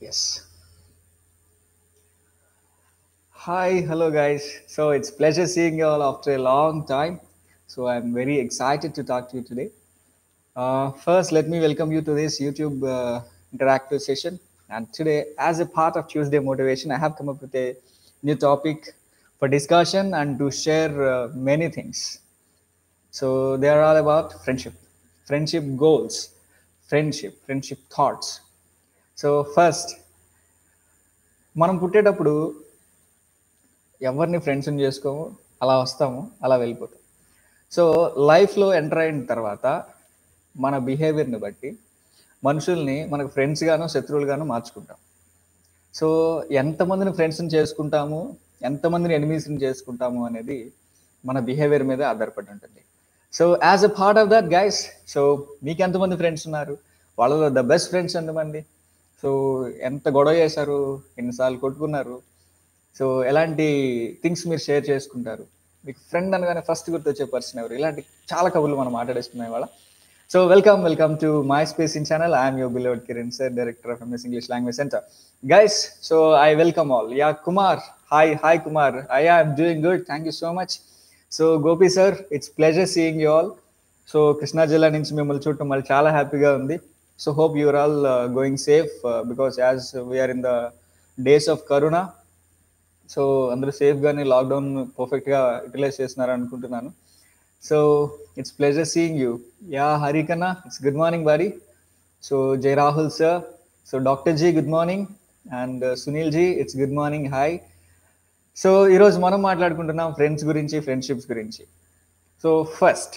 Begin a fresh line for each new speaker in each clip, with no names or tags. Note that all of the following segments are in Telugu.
Yes. Hi, hello guys. So it's pleasure seeing you all after a long time. So I'm very excited to talk to you today. First, let me welcome you to this YouTube interactive session. And today, as a part of Tuesday Motivation, I have come up with a new topic for discussion and to share many things. So they are all about friendship, friendship goals, friendship thoughts. So first, మనం పుట్టేటప్పుడు ఎవరిని ఫ్రెండ్స్ని చేసుకోము, అలా వస్తాము, అలా వెళ్ళిపోతాం. సో లైఫ్లో ఎంటర్ అయిన తర్వాత మన బిహేవియర్ని బట్టి మనుషుల్ని మనకు ఫ్రెండ్స్గాను శత్రువులుగాను మార్చుకుంటాం. సో ఎంతమందిని ఫ్రెండ్స్ని చేసుకుంటాము, ఎంతమందిని ఎనిమీస్ని చేసుకుంటాము అనేది మన బిహేవియర్ మీద ఆధారపడి ఉంటుంది. So as a part of that guys, so మీకు ఎంతమంది ఫ్రెండ్స్ ఉన్నారు, వాళ్ళలో ద బెస్ట్ ఫ్రెండ్స్ ఎంతమంది, సో ఎంత గొడవ చేశారు, ఎన్నిసార్లు కొట్టుకున్నారు, సో ఎలాంటి థింగ్స్ మీరు షేర్ చేసుకుంటారు, మీకు ఫ్రెండ్ అనగానే ఫస్ట్ గుర్తొచ్చే పర్సన్ ఎవరు, ఇలాంటి చాలా కబుర్లు మనం మాట్లాడేసుకున్నాం ఇవాళ. So welcome to my spacing channel. I'm your beloved Kiran sir, director of MS English language centre. Guys, so I welcome all. Yeah Kumar, hi Kumar. I'm doing good, thank you so much. So Gopi sir, it's pleasure seeing you all. So Krishna జిల్లా నుంచి మిమ్మల్ని చూడటం మళ్ళీ చాలా హ్యాపీగా ఉంది. So hope you're all going safe because as we're in the days of corona. So అందరూ సేఫ్గానే లాక్డౌన్ పర్ఫెక్ట్గా యూటిలైజ్ చేస్తున్నారు అనుకుంటున్నాను. So it's pleasure seeing you. Yeah Harikanna, it's good morning buddy. So Jai Rahul sir, so doctor ji good morning, and Sunil ji it's good morning, hi. So ఈరోజు మనం మాట్లాడుకుంటున్నాం ఫ్రెండ్స్ గురించి, ఫ్రెండ్షిప్స్ గురించి. సో ఫస్ట్,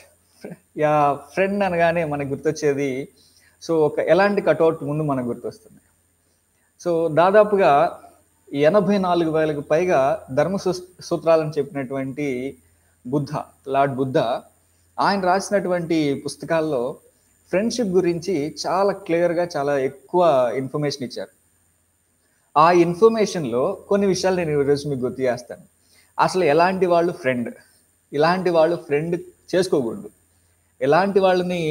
యా ఫ్రెండ్ అనగానే మనకు గుర్తొచ్చేది, సో ఒక ఎలాంటి కటౌట్ ముందు మనకు గుర్తొస్తుంది. సో దాదాపుగా 84,000కు పైగా ధర్మ సూత్రాలను చెప్పినటువంటి లార్డ్ బుద్ధ, ఆయన రాసినటువంటి పుస్తకాల్లో ఫ్రెండ్షిప్ గురించి చాలా క్లియర్గా చాలా ఎక్కువ ఇన్ఫర్మేషన్ ఇచ్చారు. ఆ ఇన్ఫర్మేషన్లో కొన్ని విషయాలు నేను ఈరోజు మీకు గుర్తు చేస్తాను. అసలు ఎలాంటి వాళ్ళు ఫ్రెండ్, ఇలాంటి వాళ్ళు ఫ్రెండ్ చేసుకోకూడదు, ఎలాంటి వాళ్ళని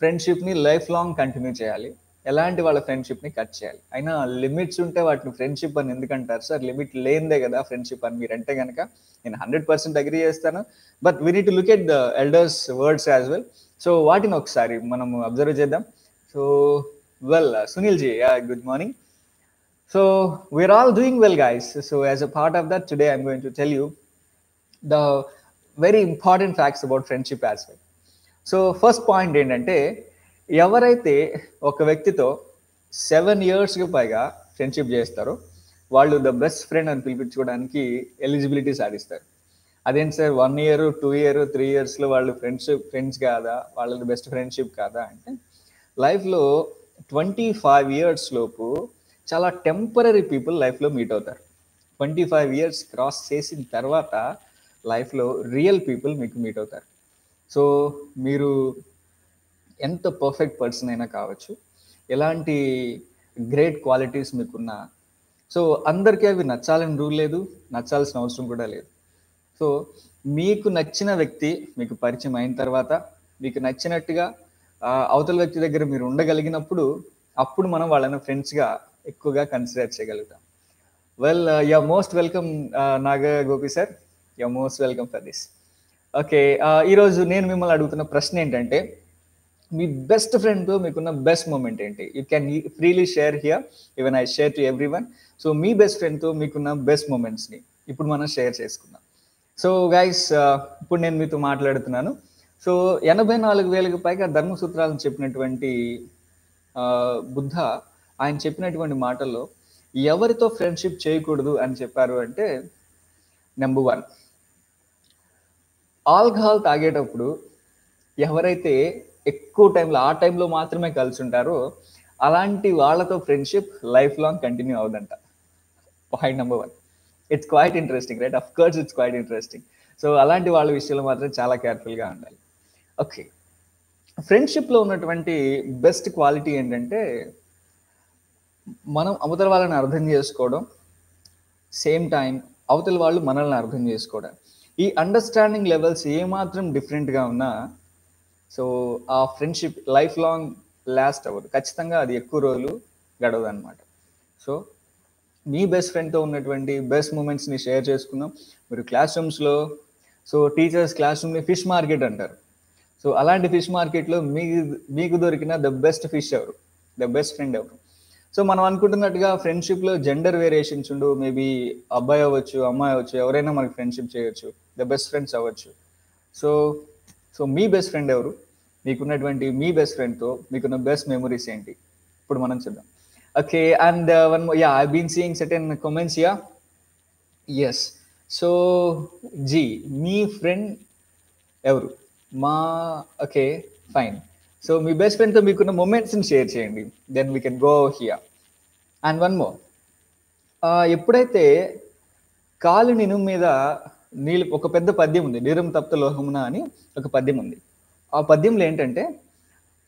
ఫ్రెండ్షిప్ని లైఫ్ లాంగ్ కంటిన్యూ చేయాలి, ఎలాంటి వాళ్ళ ఫ్రెండ్షిప్ని కట్ చేయాలి. అయినా లిమిట్స్ ఉంటే వాటిని ఫ్రెండ్షిప్ అని ఎందుకంటారు సార్, లిమిట్ లేనిదే కదా ఫ్రెండ్షిప్ అని మీరు అంటే కనుక నేను 100% అగ్రీ చేస్తాను. But we need to look at the elders words as well. So వాటిని ఒకసారి మనం అబ్జర్వ్ చేద్దాం. So well, Sunil ji, good morning. So we're all doing well guys. So as a part of that today I'm going to tell you the very important facts about friendship as well. So first point ఏంటంటే, ఎవరైతే ఒక వ్యక్తితో 7 yearsకి పైగా ఫ్రెండ్షిప్ చేస్తారో వాళ్ళు ద బెస్ట్ ఫ్రెండ్ అని పిలిపించుకోవడానికి ఎలిజిబిలిటీ సాధిస్తారు. అదేంటి సార్ 1 year 2 year 3 yearsలో వాళ్ళు ఫ్రెండ్స్ కాదా, వాళ్ళది బెస్ట్ ఫ్రెండ్షిప్ కాదా అంటే, లైఫ్లో 25 years లోపు చాలా టెంపరీ పీపుల్ లైఫ్లో మీట్ అవుతారు. 25 years క్రాస్ చేసిన తర్వాత లైఫ్లో రియల్ పీపుల్ మీకు మీట్ అవుతారు. సో మీరు ఎంత పర్ఫెక్ట్ పర్సన్ అయినా కావచ్చు, ఎలాంటి గ్రేట్ క్వాలిటీస్ మీకున్నా, సో అందరికీ అవి నచ్చాలని రూల్ లేదు, నచ్చాల్సిన అవసరం కూడా లేదు. సో మీకు నచ్చిన వ్యక్తి మీకు పరిచయం అయిన తర్వాత, మీకు నచ్చినట్టుగా అవతల వ్యక్తి దగ్గర మీరు ఉండగలిగినప్పుడు, అప్పుడు మనం వాళ్ళని ఫ్రెండ్స్గా ఎక్కువగా కన్సిడర్ చేయగలుగుతాం. Well, you are most welcome Naga Gopi sir, you are most welcome for this. Okay, ఈరోజు నేను మిమ్మల్ని అడుగుతున్న ప్రశ్న ఏంటంటే, మీ బెస్ట్ ఫ్రెండ్తో మీకున్న బెస్ట్ మూమెంట్ ఏంటి? You can freely share here, even I share to every one. So మీ బెస్ట్ ఫ్రెండ్తో మీకున్న బెస్ట్ మూమెంట్స్ని ఇప్పుడు మనం షేర్ చేసుకుందాం. సో గైస్, ఇప్పుడు నేను మీతో మాట్లాడుతున్నాను. సో 84,000కు పైగా ధర్మసూత్రాలను చెప్పినటువంటి బుద్ధ, ఆయన చెప్పినటువంటి మాటల్లో ఎవరితో ఫ్రెండ్షిప్ చేయకూడదు అని చెప్పారు అంటే, నెంబర్ 1, ఆల్కహాల్ తాగేటప్పుడు ఎవరైతే ఎక్కువ టైంలో ఆ టైంలో మాత్రమే కలిసి ఉంటారో అలాంటి వాళ్ళతో ఫ్రెండ్షిప్ లైఫ్ లాంగ్ కంటిన్యూ అవుదంట. Point number 1. It's quite interesting, right? Of course it's quite interesting. So అలాంటి వాళ్ళ విషయంలో మాత్రం చాలా కేర్ఫుల్గా ఉండాలి. ఓకే, ఫ్రెండ్షిప్లో ఉన్నటువంటి బెస్ట్ క్వాలిటీ ఏంటంటే, మనం అవతల వాళ్ళని అర్థం చేసుకోవడం, సేమ్ టైం అవతల వాళ్ళు మనల్ని అర్థం చేసుకోవడం. ఈ అండర్స్టాండింగ్ లెవెల్స్ ఏమాత్రం డిఫరెంట్గా ఉన్నా, సో ఆ ఫ్రెండ్షిప్ లైఫ్ లాంగ్ లాస్ట్ అవ్వదు, ఖచ్చితంగా అది ఎక్కువ రోజులు గడవదు అనమాట. సో మీ బెస్ట్ ఫ్రెండ్తో ఉన్నటువంటి బెస్ట్ మూమెంట్స్ని షేర్ చేసుకుందాం. మీరు క్లాస్ రూమ్స్లో, సో టీచర్స్ క్లాస్ రూమ్ని ఫిష్ మార్కెట్ అంటారు. సో అలాంటి ఫిష్ మార్కెట్లో మీకు దొరికిన ద బెస్ట్ ఫిష్ ఎవరు, ద బెస్ట్ ఫ్రెండ్ ఎవరు? సో మనం అనుకుంటున్నట్టుగా ఫ్రెండ్షిప్లో జెండర్ వేరియేషన్స్ ఉండు. మేబీ అబ్బాయి అవ్వచ్చు, అమ్మాయి అవ్వచ్చు, ఎవరైనా మనకి ఫ్రెండ్షిప్ చేయొచ్చు, ద బెస్ట్ ఫ్రెండ్స్ అవ్వచ్చు. సో సో మీ బెస్ట్ ఫ్రెండ్ ఎవరు? మీకున్నటువంటి మీ బెస్ట్ ఫ్రెండ్తో మీకున్న బెస్ట్ మెమరీస్ ఏంటి? ఇప్పుడు మనం చూద్దాం. Okay, and one more, ya, I been seeing certain comments. Ya, yes. So ji, మీ ఫ్రెండ్ ఎవరు? మా ఓకే, ఫైన్. సో మీ బెస్ట్ ఫ్రెండ్తో మీకున్న మూమెంట్స్ని షేర్ చేయండి, then we can go here. And one more, ఎప్పుడైతే కాలు నినుము మీద నీళ్ళు, ఒక పెద్ద పద్యం ఉంది, నీరం తప్త లోహమున అని ఒక పద్యం ఉంది. ఆ పద్యంలో ఏంటంటే,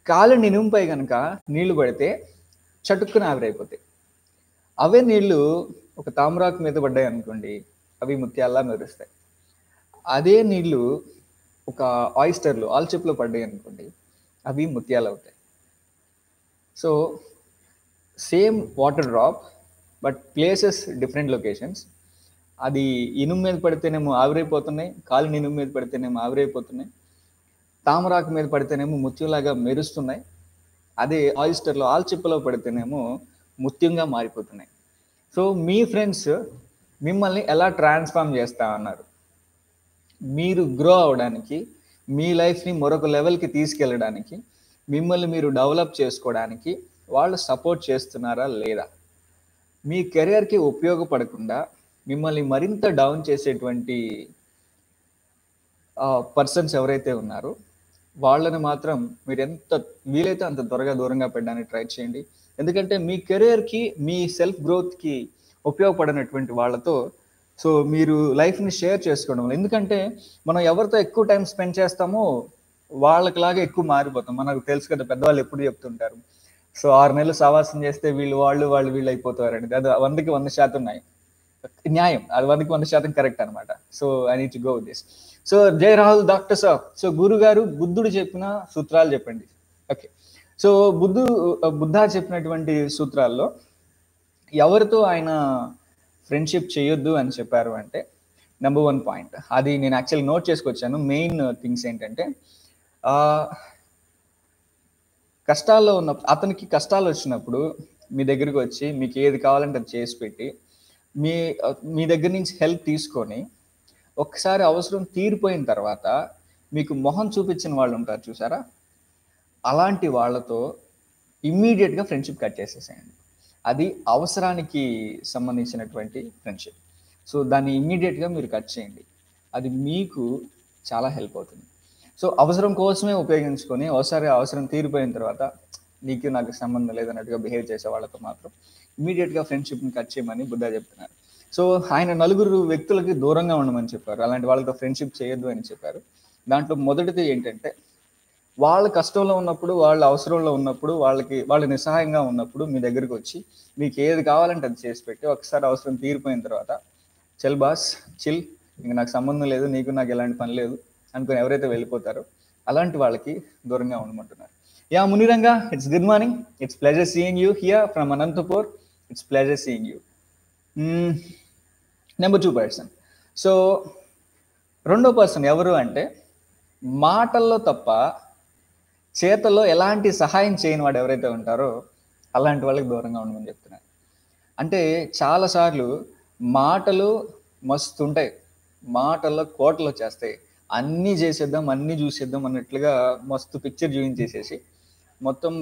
కాలు నినుముపై కనుక నీళ్లు పడితే చటుక్కున ఆవిరైపోతాయి. అవే నీళ్లు ఒక తామరాకు మీద పడ్డాయి అనుకోండి, అవి ముత్యాల్లా మెరుస్తాయి. అదే నీళ్లు ఒక ఆయిస్టర్లో, ఆల్చిప్లో పడ్డాయి అనుకోండి, అవి ముత్యాలు అవుతాయి. So same water drop, but places different locations. అది ఇనుము మీద పడితేనేమో ఆవిరైపోతున్నాయి, కాలు ఇనుము మీద పడితేనేమో ఆవిరైపోతున్నాయి, తామరాకు మీద పడితేనేమో ముత్యంలాగా మెరుస్తున్నాయి. అదే ఆయిస్టర్లో, ఆల్చిప్పలో పడితేనేమో ముత్యంగా మారిపోతున్నాయి. సో మీ ఫ్రెండ్స్ మిమ్మల్ని ఎలా ట్రాన్స్ఫార్మ్ చేస్తా అన్నారు? మీరు గ్రో అవడానికి, మీ లైఫ్ని మరొక లెవెల్కి తీసుకెళ్ళడానికి, మిమ్మల్ని మీరు డెవలప్ చేసుకోవడానికి వాళ్ళు సపోర్ట్ చేస్తున్నారా లేదా? మీ కెరియర్కి ఉపయోగపడకుండా మిమ్మల్ని మరింత డౌన్ చేసేటువంటి పర్సన్స్ ఎవరైతే ఉన్నారో వాళ్ళని మాత్రం మీరు ఎంత వీలైతే అంత త్వరగా దూరంగా పెట్టడానికి ట్రై చేయండి. ఎందుకంటే మీ కెరియర్కి, మీ సెల్ఫ్ గ్రోత్కి ఉపయోగపడినటువంటి వాళ్ళతో సో మీరు లైఫ్ని షేర్ చేసుకోవడం. ఎందుకంటే మనం ఎవరితో ఎక్కువ టైం స్పెండ్ చేస్తామో వాళ్ళకిలాగా ఎక్కువ మారిపోతాం. మనకు తెలుసు కదా, పెద్దవాళ్ళు ఎప్పుడు చెప్తుంటారు, సో 6 నెలలు సావాసం చేస్తే వాళ్ళు వీళ్ళు అయిపోతారండి. అది 100కి 100% న్యాయం, అది 100కి 100% కరెక్ట్ అనమాట. So I need to go with this. So Jai Rahul doctor sir. So గురుగారు బుద్ధుడు చెప్పిన సూత్రాలు చెప్పండి. ఓకే, సో బుద్ధ చెప్పినటువంటి సూత్రాల్లో ఎవరితో ఆయన ఫ్రెండ్షిప్ చేయొద్దు అని చెప్పారు అంటే, నెంబర్ 1 పాయింట్, అది నేను యాక్చువల్లీ నోట్ చేసుకొచ్చాను. మెయిన్ థింగ్స్ ఏంటంటే, కష్టాల్లో ఉన్నప్పుడు, అతనికి కష్టాలు వచ్చినప్పుడు మీ దగ్గరికి వచ్చి మీకు ఏది కావాలంటే అది చేసి పెట్టి మీ దగ్గర నుంచి హెల్ప్ తీసుకొని ఒక్కసారి అవసరం తీరిపోయిన తర్వాత మీకు మొహం చూపించిన వాళ్ళు ఉంటారు చూసారా, అలాంటి వాళ్ళతో ఇమ్మీడియట్గా ఫ్రెండ్షిప్ కట్ చేసేసేయండి. అది అవసరానికి సంబంధించినటువంటి ఫ్రెండ్షిప్. సో దాన్ని ఇమ్మీడియట్గా మీరు కట్ చేయండి, అది మీకు చాలా హెల్ప్ అవుతుంది. సో అవసరం కోసమే ఉపయోగించుకొని అవసరం తీరిపోయిన తర్వాత నీకు నాకు సంబంధం లేదన్నట్టుగా బిహేవ్ చేసే వాళ్ళతో మాత్రం ఇమ్మీడియట్గా ఫ్రెండ్షిప్ని కట్ చేయమని బుద్ధ చెప్తున్నారు. సో ఆయన 4 వ్యక్తులకి దూరంగా ఉండమని చెప్పారు, అలాంటి వాళ్ళతో ఫ్రెండ్షిప్ చేయొద్దు అని చెప్పారు. దాంట్లో మొదటిది ఏంటంటే, వాళ్ళ కష్టంలో ఉన్నప్పుడు, వాళ్ళ అవసరంలో ఉన్నప్పుడు, వాళ్ళ నిస్సహాయంగా ఉన్నప్పుడు మీ దగ్గరికి వచ్చి మీకు ఏది కావాలంటే అది చేసి పెట్టి ఒకసారి అవసరం తీరిపోయిన తర్వాత చల్ బాస్ చిల్, ఇంక నాకు సంబంధం లేదు, నీకు నాకు ఎలాంటి పని లేదు అనుకుని ఎవరైతే వెళ్ళిపోతారో అలాంటి వాళ్ళకి దూరంగా ఉండమంటున్నారు. Yeah Muniranga, it's good morning, it's pleasure seeing you here from Anantapur. It's pleasure seeing you. Number 2 person. సో రెండో పర్సన్ ఎవరు అంటే, మాటల్లో తప్ప చేతల్లో ఎలాంటి సహాయం చేయని వాడు ఎవరైతే ఉంటారో అలాంటి వాళ్ళకి దూరంగా ఉండమని చెప్తున్నారు. అంటే చాలాసార్లు మాటలు మస్తు ఉంటాయి, మాటల్లో కోటలు వచ్చేస్తాయి, అన్నీ చేసేద్దాం, అన్నీ చూసేద్దాం అన్నట్లుగా మస్తు పిక్చర్ చూపించేసేసి మొత్తం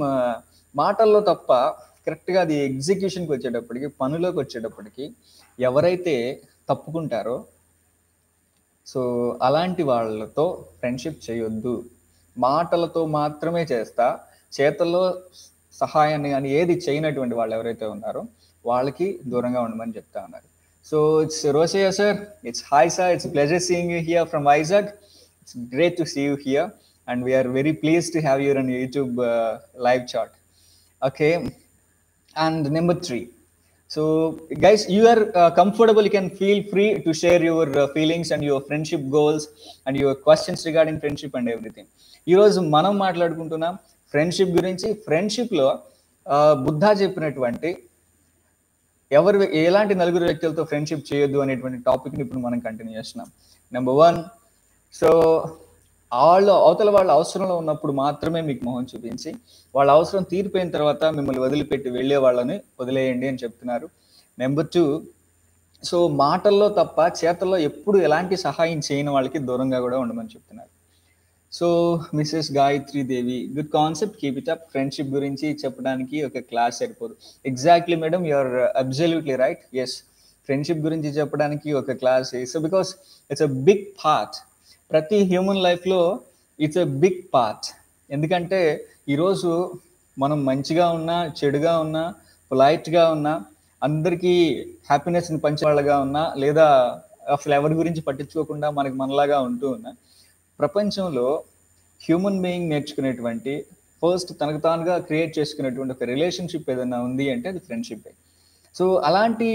మాటల్లో తప్ప కరెక్ట్గా అది ఎగ్జిక్యూషన్కి వచ్చేటప్పటికి, పనిలోకి వచ్చేటప్పటికి ఎవరైతే తప్పుకుంటారో సో అలాంటి వాళ్ళతో ఫ్రెండ్షిప్ చేయొద్దు. మాటలతో మాత్రమే చేస్తా, చేతల్లో సహాయాన్ని కానీ ఏది చేయనటువంటి వాళ్ళు ఎవరైతే ఉన్నారో వాళ్ళకి దూరంగా ఉండమని చెప్తా ఉన్నారు. So it's Rosaiah sir, it's hi sir, it's pleasure seeing you here from Vizag. It's great to see you here and we are very pleased to have you on YouTube live chat. Okay, and number 3. So guys, you are comfortable, you can feel free to share your feelings and your friendship goals and your questions regarding friendship and everything. ఈ రోజు మనం మాట్లాడుకుంటున్నాం ఫ్రెండ్షిప్ గురించి, ఫ్రెండ్షిప్లో బుద్ధ చెప్పినటువంటి ఎలాంటి నలుగురు వ్యక్తులతో ఫ్రెండ్షిప్ చేయొద్దు అనేటువంటి టాపిక్ని ఇప్పుడు మనం కంటిన్యూ చేస్తున్నాం. నెంబర్ 1, సో అవతల వాళ్ళ అవసరంలో ఉన్నప్పుడు మాత్రమే మీకు మొహం చూపించి, వాళ్ళ అవసరం తీరిపోయిన తర్వాత మిమ్మల్ని వదిలిపెట్టి వెళ్ళే వాళ్ళని వదిలేయండి అని చెప్తున్నారు. నెంబర్ 2, సో మాటల్లో తప్ప చేతల్లో ఎప్పుడు ఎలాంటి సహాయం చేయని వాళ్ళకి దూరంగా కూడా ఉండమని చెప్తున్నారు. So Mrs Gayatri Devi, good concept, keep it up. Friendship గురించి చెప్పడానికి ఒక క్లాస్ సరిపోదు. Exactly madam, you're absolutely right. Yes, friendship గురించి చెప్పడానికి ఒక class. So because it's a big part, ప్రతి హ్యూమన్ లైఫ్లో ఇట్స్ అ బిగ్ పార్ట్. ఎందుకంటే ఈరోజు మనం మంచిగా ఉన్నా, చెడుగా ఉన్నా, పొలైట్గా ఉన్నా, అందరికీ హ్యాపీనెస్ని పంచేవాళ్ళగా ఉన్నా, లేదా అసలు ఎవరి గురించి పట్టించుకోకుండా మనలాగా ఉంటూ ఉన్నా, ప్రపంచంలో హ్యూమన్ బీయింగ్ నేర్చుకునేటువంటి ఫస్ట్ తనకు తానుగా క్రియేట్ చేసుకునేటువంటి ఒక రిలేషన్షిప్ ఏదైనా ఉంది అంటే అది ఫ్రెండ్షిప్. సో అలాంటి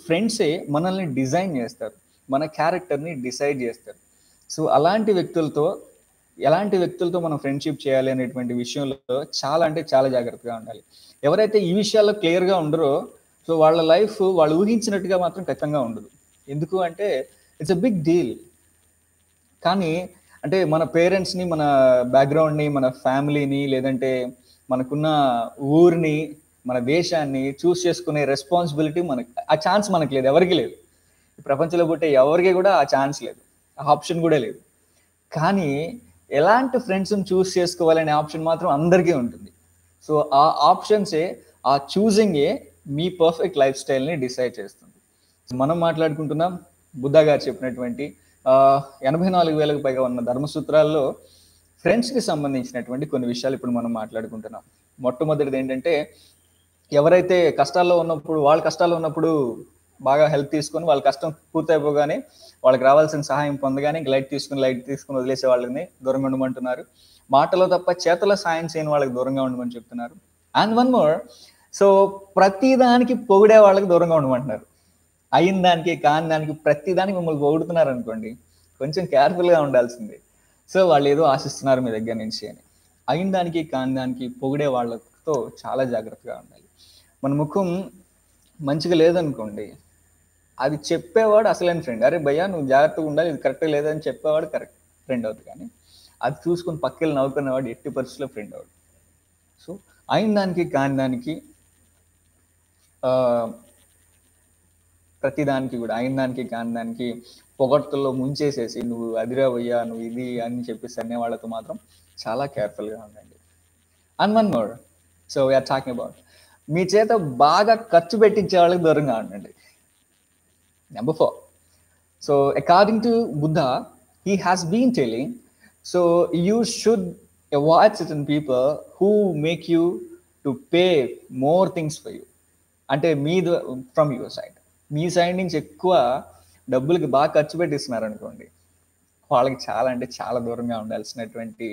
ఫ్రెండ్సే మనల్ని డిజైన్ చేస్తారు, మన క్యారెక్టర్ని డిసైడ్ చేస్తారు. సో అలాంటి ఎలాంటి వ్యక్తులతో మనం ఫ్రెండ్షిప్ చేయాలి అనేటువంటి విషయంలో చాలా అంటే చాలా జాగ్రత్తగా ఉండాలి. ఎవరైతే ఈ విషయాల్లో క్లియర్గా ఉండరో, సో వాళ్ళ లైఫ్ వాళ్ళు ఊహించినట్టుగా మాత్రం ఖచ్చితంగా ఉండదు. ఎందుకు అంటే ఇట్స్ అ బిగ్ డీల్. కానీ అంటే మన పేరెంట్స్ని, మన బ్యాక్గ్రౌండ్ని, మన ఫ్యామిలీని, లేదంటే మనకున్న ఊరిని, మన దేశాన్ని చూస్ చేసుకునే రెస్పాన్సిబిలిటీ ఆ ఛాన్స్ మనకు లేదు, ఎవరికి లేదు. ప్రపంచంలో పుట్టే ఎవరికి కూడా ఆ ఛాన్స్ లేదు, ఆ ఆప్షన్ కూడా లేదు. కానీ ఎలాంటి ఫ్రెండ్స్ని చూస్ చేసుకోవాలనే ఆప్షన్ మాత్రం అందరికీ ఉంటుంది. సో ఆ ఆప్షన్సే, ఆ చూజింగే మీ పర్ఫెక్ట్ లైఫ్ స్టైల్ని డిసైడ్ చేస్తుంది. మనం మాట్లాడుకుంటున్నాం బుద్ధ గారు చెప్పినటువంటి 84,000కు పైగా ఉన్న ధర్మసూత్రాల్లో ఫ్రెండ్స్కి సంబంధించినటువంటి కొన్ని విషయాలు ఇప్పుడు మనం మాట్లాడుకుంటున్నాం. మొట్టమొదటిది ఏంటంటే, ఎవరైతే కష్టాల్లో ఉన్నప్పుడు బాగా హెల్ప్ తీసుకొని వాళ్ళ కష్టం పూర్తయిపోగానే వాళ్ళకి రావాల్సిన సహాయం పొందగానే లైట్ తీసుకుని వదిలేసే వాళ్ళని దూరంగా ఉండమంటున్నారు. మాటలో తప్ప చేతలో సాయం చేయని వాళ్ళకి దూరంగా ఉండమని చెప్తున్నారు. అండ్ వన్ మోర్, సో ప్రతి దానికి పొగిడే వాళ్ళకి దూరంగా ఉండమంటున్నారు. అయిన దానికి కాని దానికి ప్రతి దానికి మిమ్మల్ని పొగుడుతున్నారు అనుకోండి, కొంచెం కేర్ఫుల్గా ఉండాల్సిందే. సో వాళ్ళు ఏదో ఆశిస్తున్నారు మీ దగ్గర నుంచి అని. అయిన దానికి కాని దానికి పొగిడే వాళ్ళతో చాలా జాగ్రత్తగా ఉండాలి. మన ముఖం మంచిగా లేదనుకోండి, అది చెప్పేవాడు అసలైన ఫ్రెండ్. అరే భయ్యా నువ్వు జాగ్రత్తగా ఉండాలి, ఇది కరెక్ట్గా లేదని చెప్పేవాడు కరెక్ట్ ఫ్రెండ్ అవుతుంది. కానీ అది చూసుకొని పక్కకి నవ్వుకునేవాడు ఎట్టి పరిస్థితుల్లో ఫ్రెండ్ అవుడు. సో అయిన దానికి కాని దానికి, ప్రతిదానికి కూడా అయిన దానికి కాని దానికి పొగడ్తల్లో ముంచేసేసి నువ్వు అదిరా భయ్యా, నువ్వు ఇది అని చెప్పేసి అనే వాళ్ళతో మాత్రం చాలా కేర్ఫుల్గా ఉండండి. And one more, so we're talking about మీ చేత బాగా ఖర్చు పెట్టించే వాళ్ళకి దూరంగా ఉండండి. Number 4. So according to Buddha, he has been telling, so you should avoid certain people who make you to pay more things for you. అంటే from your side, me side నుంచి ఎక్కువ డబ్బులకి బాగా ఖర్చు పెట్టిస్తున్నారు అనుకోండి, వాళ్ళకి చాలా అంటే చాలా దూరంగా ఉండాల్సినటువంటి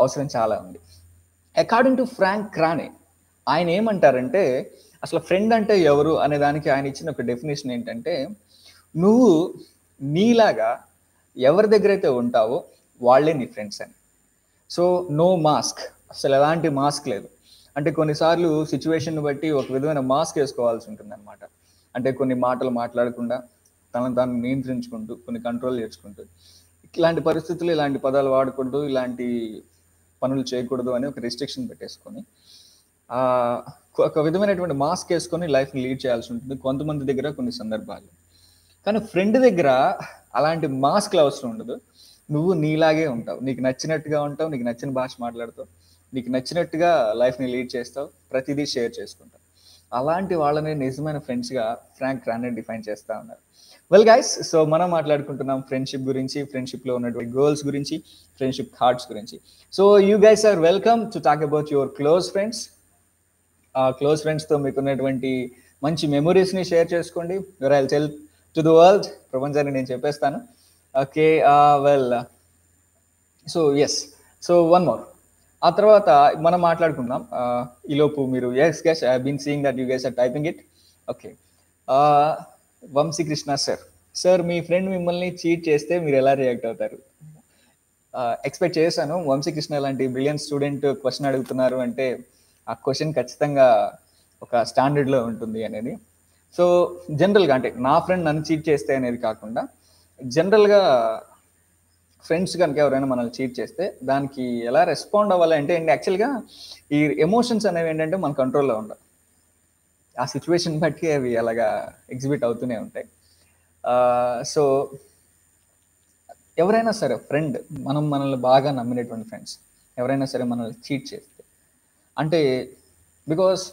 అవసరం చాలా ఉంది. అకార్డింగ్ టు ఫ్రాంక్ క్రానే, ఆయన ఏమంటారంటే అసలు ఫ్రెండ్ అంటే ఎవరు అనే దానికి ఆయన ఇచ్చిన ఒక డెఫినేషన్ ఏంటంటే, నువ్వు నీలాగా ఎవరి దగ్గర అయితే ఉంటావో వాళ్ళే నీ ఫ్రెండ్స్ అని. సో నో మాస్క్, అసలు ఎలాంటి మాస్క్ లేదు. అంటే కొన్నిసార్లు సిచ్యువేషన్ బట్టి ఒక విధమైన మాస్క్ వేసుకోవాల్సి ఉంటుంది అనమాట. అంటే కొన్ని మాటలు మాట్లాడకుండా, తాను నియంత్రించుకుంటూ, కొన్ని కంట్రోల్ చేసుకుంటూ, ఇలాంటి పరిస్థితులు ఇలాంటి పదాలు వాడకూడదు, ఇలాంటి పనులు చేయకూడదు అని ఒక రిస్ట్రిక్షన్ పెట్టేసుకొని ఒక విధమైనటువంటి మాస్క్ వేసుకొని లైఫ్ని లీడ్ చేయాల్సి ఉంటుంది కొంతమంది దగ్గర కొన్ని సందర్భాలు. కానీ ఫ్రెండ్ దగ్గర అలాంటి మాస్క్లు అవసరం ఉండదు. నువ్వు నీలాగే ఉంటావు, నీకు నచ్చినట్టుగా ఉంటావు, నీకు నచ్చిన భాష మాట్లాడుతావు, నీకు నచ్చినట్టుగా లైఫ్ని లీడ్ చేస్తావు, ప్రతిదీ షేర్ చేసుకుంటావు. అలాంటి వాళ్ళని నిజమైన ఫ్రెండ్స్గా ఫ్రాంక్ క్రానే డిఫైన్ చేస్తూ ఉన్నారు. వెల్ గైస్, సో మనం మాట్లాడుకుంటున్నాం ఫ్రెండ్షిప్ గురించి, ఫ్రెండ్షిప్లో ఉన్నటువంటి గోల్స్ గురించి, ఫ్రెండ్షిప్ థాట్స్ గురించి. So you guys are welcome to talk about your close friends. Close ఫ్రెండ్స్తో మీకున్నటువంటి మంచి మెమొరీస్ని షేర్ చేసుకోండి. Your I tell to the world, ప్రపంచాన్ని నేను చెప్పేస్తాను. Okay, well, so yes, so one more, ఆ తర్వాత మనం మాట్లాడుకుందాం. ఈలోపు మీరు yes guys, I have been seeing that you guys are typing it. Okay, Vamsikrishna sir, మీ ఫ్రెండ్ మిమ్మల్ని చీట్ చేస్తే మీరు ఎలా రియాక్ట్ అవుతారు? ఎక్స్పెక్ట్ చేశాను వంశీకృష్ణ లాంటి బ్రిలియంట్ స్టూడెంట్ క్వశ్చన్ అడుగుతున్నారు అంటే ఆ క్వశ్చన్ ఖచ్చితంగా ఒక స్టాండర్డ్లో ఉంటుంది అనేది. సో జనరల్గా అంటే నా ఫ్రెండ్ నన్ను చీట్ చేస్తే అనేది కాకుండా జనరల్గా ఫ్రెండ్స్ కనుక ఎవరైనా మనల్ని చీట్ చేస్తే దానికి ఎలా రెస్పాండ్ అవ్వాలి అంటే అండి, యాక్చువల్గా ఈ ఎమోషన్స్ అనేవి ఏంటంటే మన కంట్రోల్లో ఉండవు. ఆ సిచ్యువేషన్ బట్టి అవి అలాగా ఎగ్జిబిట్ అవుతూనే ఉంటాయి. సో ఎవరైనా సరే ఫ్రెండ్, మనల్ని బాగా నమ్మినటువంటి ఫ్రెండ్స్ ఎవరైనా సరే మనల్ని చీట్ చేస్తే అంటే బికాస్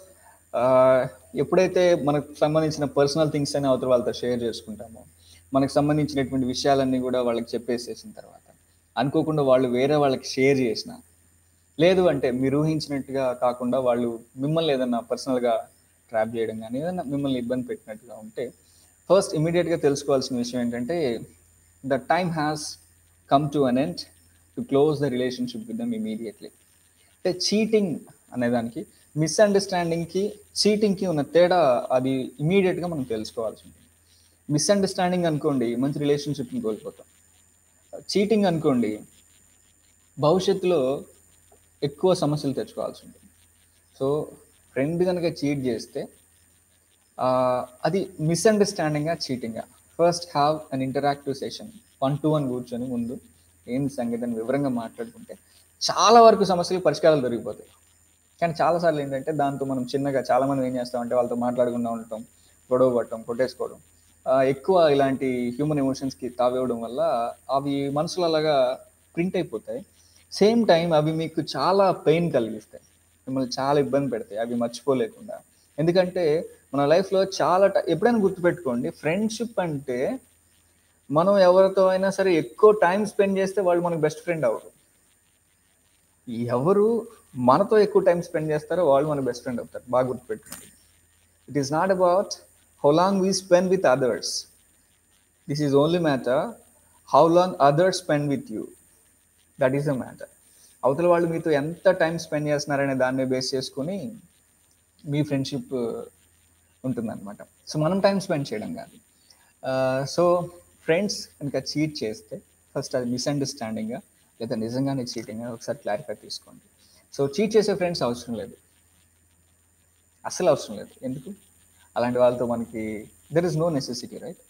ఎప్పుడైతే మనకు సంబంధించిన పర్సనల్ థింగ్స్ అని అవతల వాళ్ళతో షేర్ చేసుకుంటామో, మనకు సంబంధించినటువంటి విషయాలన్నీ కూడా వాళ్ళకి చెప్పేసేసిన తర్వాత అనుకోకుండా వాళ్ళు వేరే వాళ్ళకి షేర్ చేసిన, లేదు అంటే మీరు ఊహించినట్టుగా కాకుండా వాళ్ళు మిమ్మల్ని ఏదన్నా పర్సనల్గా ట్రాప్ చేయడం కానీ ఏదైనా మిమ్మల్ని ఇబ్బంది పెట్టినట్టుగా ఉంటే ఫస్ట్ ఇమీడియట్గా తెలుసుకోవాల్సిన విషయం ఏంటంటే the time has come to an end to close the relationship with them immediately. అంటే చీటింగ్ అనేదానికి, మిస్అండర్స్టాండింగ్కి, చీటింగ్కి ఉన్న తేడా అది ఇమీడియట్గా మనం తెలుసుకోవాల్సి ఉంటుంది. మిస్అండర్స్టాండింగ్ అనుకోండి మంచి రిలేషన్షిప్ని కోల్పోతాం. చీటింగ్ అనుకోండి భవిష్యత్తులో ఎక్కువ సమస్యలు తెచ్చుకోవాల్సి ఉంటుంది. సో ఫ్రెండ్ కనుక చీట్ చేస్తే అది మిస్అండర్స్టాండింగా చీటింగా, first have an interactive session, 1-to-1 కూర్చొని ముందు ఏంది సంగతి అని వివరంగా మాట్లాడుకుంటే చాలా వరకు సమస్యలు పరిష్కారాలు దొరికిపోతాయి. కానీ చాలాసార్లు ఏంటంటే దాంతో మనం చిన్నగా చాలామంది ఏం చేస్తామంటే వాళ్ళతో మాట్లాడకుండా ఉండటం, గొడవ పడటం, కొట్టేసుకోవడం, ఎక్కువ ఇలాంటి హ్యూమన్ ఎమోషన్స్కి తావివ్వడం వల్ల అవి మనసులో అలాగా ప్రింట్ అయిపోతాయి. సేమ్ టైం అవి మీకు చాలా పెయిన్ కలిగిస్తాయి, మిమ్మల్ని చాలా ఇబ్బంది పెడతాయి అవి మర్చిపోలేకుండా. ఎందుకంటే మన లైఫ్లో చాలా ఎప్పుడైనా గుర్తుపెట్టుకోండి, ఫ్రెండ్షిప్ అంటే మనం ఎవరితో అయినా సరే ఎక్కువ టైం స్పెండ్ చేస్తే వాళ్ళు మనకు బెస్ట్ ఫ్రెండ్ అవ్వరు. ఎవరు మనతో ఎక్కువ టైం స్పెండ్ చేస్తారో వాళ్ళు మన బెస్ట్ ఫ్రెండ్ అవుతారు. బాగా గుర్తుపెట్టుకోండి. It is not about how long we spend with others, this is only matter how long others spend with you. That is the matter. అవతల వాళ్ళు మీతో ఎంత టైం స్పెండ్ చేస్తున్నారనే దాన్ని బేస్ చేసుకుని మీ ఫ్రెండ్షిప్ ఉంటుందన్నమాట. సో మనం టైం స్పెండ్ చేయడం కాదు. సో ఫ్రెండ్స్ కనుక చీట్ చేస్తే ఫస్ట్ అది మిస్అండర్స్టాండింగ్గా లేదా నిజంగానే చీటింగ్గా ఒకసారి క్లారిఫై తీసుకోండి. సో చీట్ చేసే ఫ్రెండ్స్ అవసరం లేదు, అస్సలు అవసరం లేదు. ఎందుకు? అలాంటి వాళ్ళతో మనకి there is no necessity, right?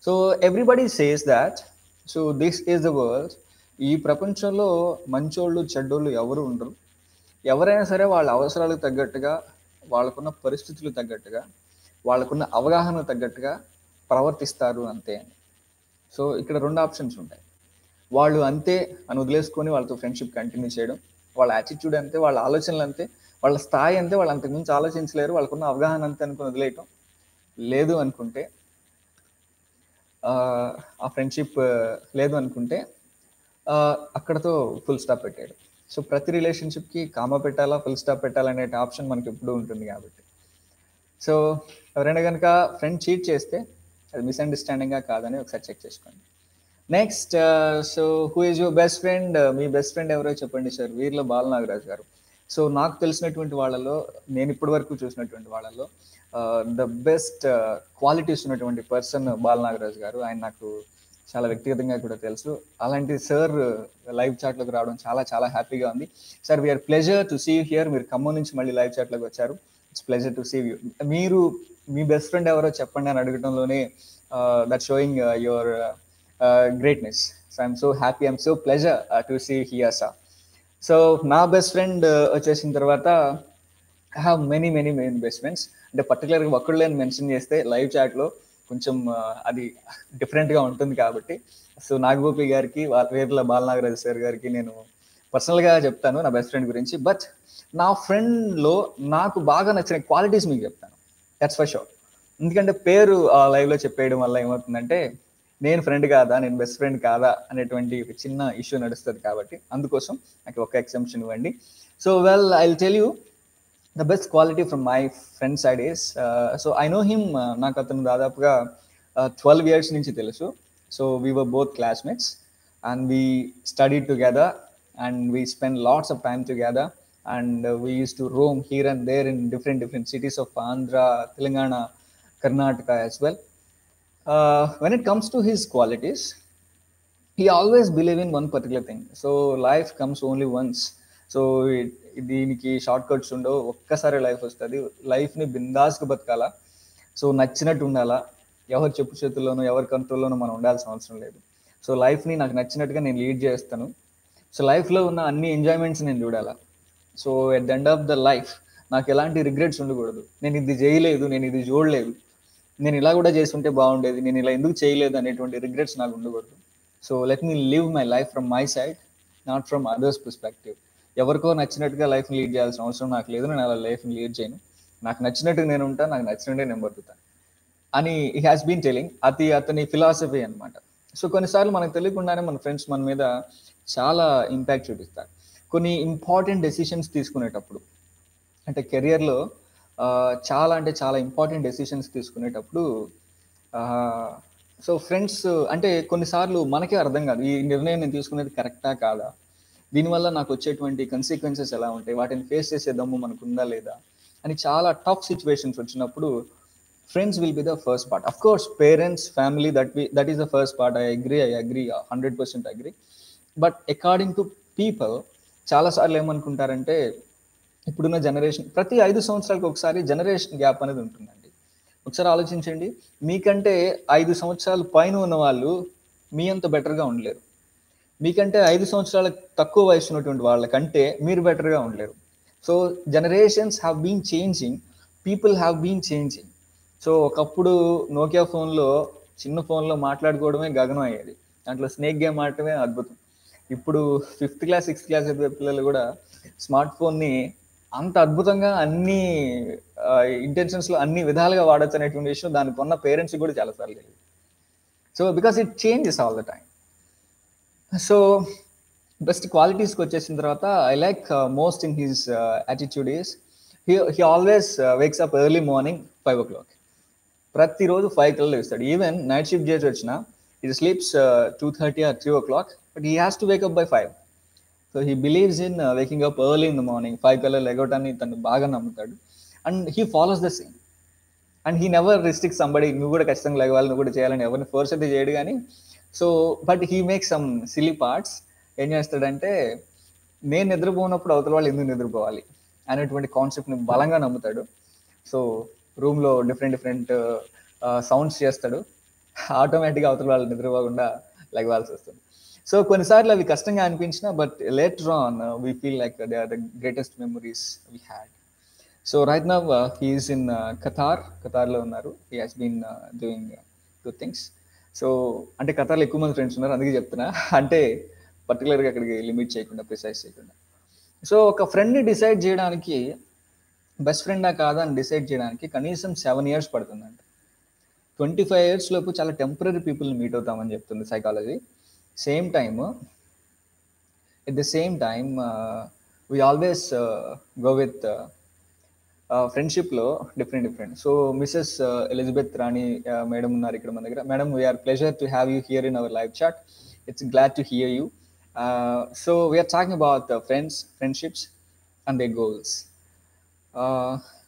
So everybody says that, so this is the world. ఈ ప్రపంచంలో మంచోళ్ళు చెడ్డోళ్ళు ఎవరు ఉండరు. ఎవరైనా సరే వాళ్ళ అవసరాలకు తగ్గట్టుగా, వాళ్ళకున్న పరిస్థితులు తగ్గట్టుగా, వాళ్ళకున్న అవగాహన తగ్గట్టుగా ప్రవర్తిస్తారు అంతే అని. సో ఇక్కడ 2 ఆప్షన్స్ ఉంటాయి. వాళ్ళు అంతే అని వదిలేసుకొని వాళ్ళతో ఫ్రెండ్షిప్ కంటిన్యూ చేయడం, వాళ్ళ యాటిట్యూడ్ అంతే, వాళ్ళ ఆలోచనలు అంతే, వాళ్ళ స్థాయి అంతే, వాళ్ళు అంతకుమించి ఆలోచించలేరు, వాళ్ళకున్న అవగాహన అంతే అనుకుని వదిలేయటం. లేదు అనుకుంటే ఆ ఫ్రెండ్షిప్ లేదు అనుకుంటే అక్కడతో ఫుల్ స్టాప్ పెట్టాడు. సో ప్రతి రిలేషన్షిప్కి కామా పెట్టాలా, ఫుల్ స్టాప్ పెట్టాలనే ఆప్షన్ మనకి ఎప్పుడూ ఉంటుంది కాబట్టి. సో ఎవరైనా కనుక ఫ్రెండ్ చీట్ చేస్తే అది మిస్అండర్స్టాండింగ్గా కాదని ఒకసారి చెక్ చేసుకోండి. Next, so who is your best friend? Me best friend ఎవరో చెప్పండి సార్. వీర్ల బాలనాగరాజు గారు. సో నాకు తెలిసినటువంటి వాళ్ళలో, నేను ఇప్పటి వరకు చూసినటువంటి వాళ్ళలో ద బెస్ట్ క్వాలిటీస్ ఉన్నటువంటి పర్సన్ బాలనాగరాజు గారు. ఆయన నాకు చాలా వ్యక్తిగతంగా కూడా తెలుసు. అలాంటి సార్ లైవ్ చాట్లోకి రావడం చాలా చాలా హ్యాపీగా ఉంది. Sir we're pleasure to see you here. మీరు ఖమ్మం నుంచి మళ్ళీ లైవ్ చాట్లోకి వచ్చారు. It's pleasure to see you. మీరు మీ బెస్ట్ ఫ్రెండ్ ఎవరో చెప్పండి అని అడగడంలోనే that showing your greatness. So I'm so happy, I'm so pleasure to see you here, sir. So నా బెస్ట్ ఫ్రెండ్ వచ్చేసిన తర్వాత I have many best friends. అంటే పర్టికులర్గా ఒక్కళ్ళే మెన్షన్ చేస్తే లైవ్ చాట్లో కొంచెం అది డిఫరెంట్గా ఉంటుంది కాబట్టి, సో నాగగోపి గారికి, వీర్ల బాలనాగరాజు సార్ గారికి నేను పర్సనల్గా చెప్తాను నా బెస్ట్ ఫ్రెండ్ గురించి. బట్ నా ఫ్రెండ్లో నాకు బాగా నచ్చిన క్వాలిటీస్ మీకు చెప్తాను, దట్స్ ఫర్ షూర్. ఎందుకంటే పేరు లైవ్లో చెప్పేయడం వల్ల ఏమవుతుందంటే నేను ఫ్రెండ్ కాదా, నేను బెస్ట్ ఫ్రెండ్ కాదా అనేటువంటి ఒక చిన్న ఇష్యూ నడుస్తుంది కాబట్టి అందుకోసం నాకు ఒక ఎగ్జాంప్షన్ ఇవ్వండి. So well I will tell you the best quality from my friend side is, so I know him. నాకు అతను దాదాపుగా 12 years నుంచి తెలుసు. So we were both classmates and we study together and we spend lots of time together and we use to roam here and there in different cities of Andhra, Telangana, Karnataka as well. When it comes to his qualities, he always believe in one particular thing. So life comes only once. So దీనికి షార్ట్ కట్స్ ఉండవు, ఒక్కసారి లైఫ్ వస్తుంది, లైఫ్ని బిందాస్గా బతకాలా. సో నచ్చినట్టు ఉండాలా, ఎవరి చెప్పు చేతుల్లోనూ ఎవరి కంట్రోల్లోనూ మనం ఉండాల్సిన అవసరం లేదు. సో లైఫ్ని నాకు నచ్చినట్టుగా నేను లీడ్ చేస్తాను. సో లైఫ్లో ఉన్న అన్ని ఎంజాయ్మెంట్స్ నేను చూడాలా. So at the end of the life నాకు ఎలాంటి రిగ్రెట్స్ ఉండకూడదు. నేను ఇది చేయలేదు, నేను ఇది చూడలేదు, నేను ఇలా కూడా చేస్తుంటే బాగుండేది, నేను ఇలా ఎందుకు చేయలేదు అనేటువంటి రిగ్రెట్స్ నాకు ఉండకూడదు. So let me live my life from my side, not from others perspective. ఎవరికో నచ్చినట్టుగా లైఫ్ని లీడ్ చేయాల్సిన అవసరం నాకు లేదు, నేను అలా లైఫ్ని లీడ్ చేయను. నాకు నచ్చినట్టుగా నేను ఉంటాను, నాకు నచ్చినట్టే నేను బతుకుతాను అని హీ హ్యాస్ బీన్ టెలింగ్. అతని ఫిలాసఫీ అనమాట. సో కొన్నిసార్లు మనకు తెలియకుండానే మన ఫ్రెండ్స్ మన మీద చాలా ఇంపాక్ట్ చూపిస్తారు. కొన్ని ఇంపార్టెంట్ డెసిషన్స్ తీసుకునేటప్పుడు, అంటే కెరియర్లో చాలా అంటే చాలా ఇంపార్టెంట్ డెసిషన్స్ తీసుకునేటప్పుడు సో ఫ్రెండ్స్ అంటే కొన్నిసార్లు మనకే అర్థం కాదు ఈ నిర్ణయం నేను తీసుకునేది కరెక్టా కాదా, దీనివల్ల నాకు వచ్చేటువంటి కన్సిక్వెన్సెస్ ఎలా ఉంటాయి, వాటిని ఫేస్ చేసే దమ్ము మనకు ఉందా లేదా అని చాలా టఫ్ సిచ్యువేషన్స్ వచ్చినప్పుడు friends will be the first part. Of course parents, family, that is the first part. I agree 100% agree. But according to people చాలాసార్లు ఏమనుకుంటారంటే ఇప్పుడున్న జనరేషన్ ప్రతి 5 సంవత్సరాలకు ఒకసారి జనరేషన్ గ్యాప్ అనేది ఉంటుందండి. ఒకసారి ఆలోచించండి, మీకంటే 5 సంవత్సరాల పైన ఉన్న వాళ్ళు మీ అంత బెటర్గా ఉండలేరు, మీకంటే 5 సంవత్సరాల తక్కువ వయసు ఉన్నటువంటి వాళ్ళకంటే మీరు బెటర్గా ఉండలేరు. So generations have been changing, people have been changing. So ఒకప్పుడు నోకియా ఫోన్లో, చిన్న ఫోన్లో మాట్లాడుకోవడమే గగనం అయ్యేది, దాంట్లో స్నేక్ గేమ్ ఆడటమే అద్భుతం. ఇప్పుడు 5th క్లాస్ 6th క్లాస్ పిల్లలు కూడా స్మార్ట్ ఫోన్ని అంత అద్భుతంగా అన్ని ఇంటెన్షన్స్లో అన్ని విధాలుగా వాడచ్చు అనేటువంటి విషయం దానికి ఉన్న పేరెంట్స్కి కూడా చాలాసార్లు తెలియదు. So because it changes all the time. So best క్వాలిటీస్కి వచ్చేసిన తర్వాత I like most in his attitude is he always wakes up early morning 5 o'clock. ప్రతిరోజు 5 కల్లా లేస్తాడు. ఈవెన్ నైట్ షిఫ్ట్ చేసి వచ్చిన ఇది sleeps 2:30 or 3 o'clock, but he has to wake up by 5. So he believes in waking up early in the morning. 5 కల్లా లెగవటాన్ని తను బాగా నమ్ముతాడు and he follows the same. And he never restrict somebody, నువ్వు కూడా ఖచ్చితంగా లెగవాలి, నువ్వు కూడా చేయాలని ఎవరిని ఫోర్స్ అయితే చేయడు. కానీ so but he makes some silly parts. ఏం చేస్తాడంటే నేను నిద్రపోయినప్పుడు అవతల వాళ్ళు ఎందుకు నిద్రపోవాలి అనేటువంటి కాన్సెప్ట్ని బలంగా నమ్ముతాడు. సో రూమ్లో డిఫరెంట్ సౌండ్స్ చేస్తాడు, ఆటోమేటిక్గా అవతల వాళ్ళు నిద్రపోకుండా లెగవాల్సి వస్తుంది. సో కొన్నిసార్లు అవి కష్టంగా అనిపించినా but later on we feel like they are the greatest memories we had. So right now he is in ఖతార్లో ఉన్నారు. He has been doing good things. So అంటే ఖతార్లో ఎక్కువ మంది ఫ్రెండ్స్ ఉన్నారు, అందుకే చెప్తున్నా. అంటే పర్టికులర్గా అక్కడికి లిమిట్ చేయకుండా, ప్రిసైజ్ చేయకుండా. సో ఒక ఫ్రెండ్ని డిసైడ్ చేయడానికి, బెస్ట్ ఫ్రెండా కాదా అని డిసైడ్ చేయడానికి కనీసం 7 years పడుతుందంట. 25 years లోపు చాలా టెంపరీ పీపుల్ని మీట్ అవుతామని చెప్తుంది psychology. Same time at the same time we always go with ఫ్రెండ్షిప్లో different. So Mrs Elizabeth Rani madam ఉన్నారు ఇక్కడ మన దగ్గర. Madam, we're pleasure to have you here in our live chat. It's glad to hear you. So we're talking about friendships and they goals.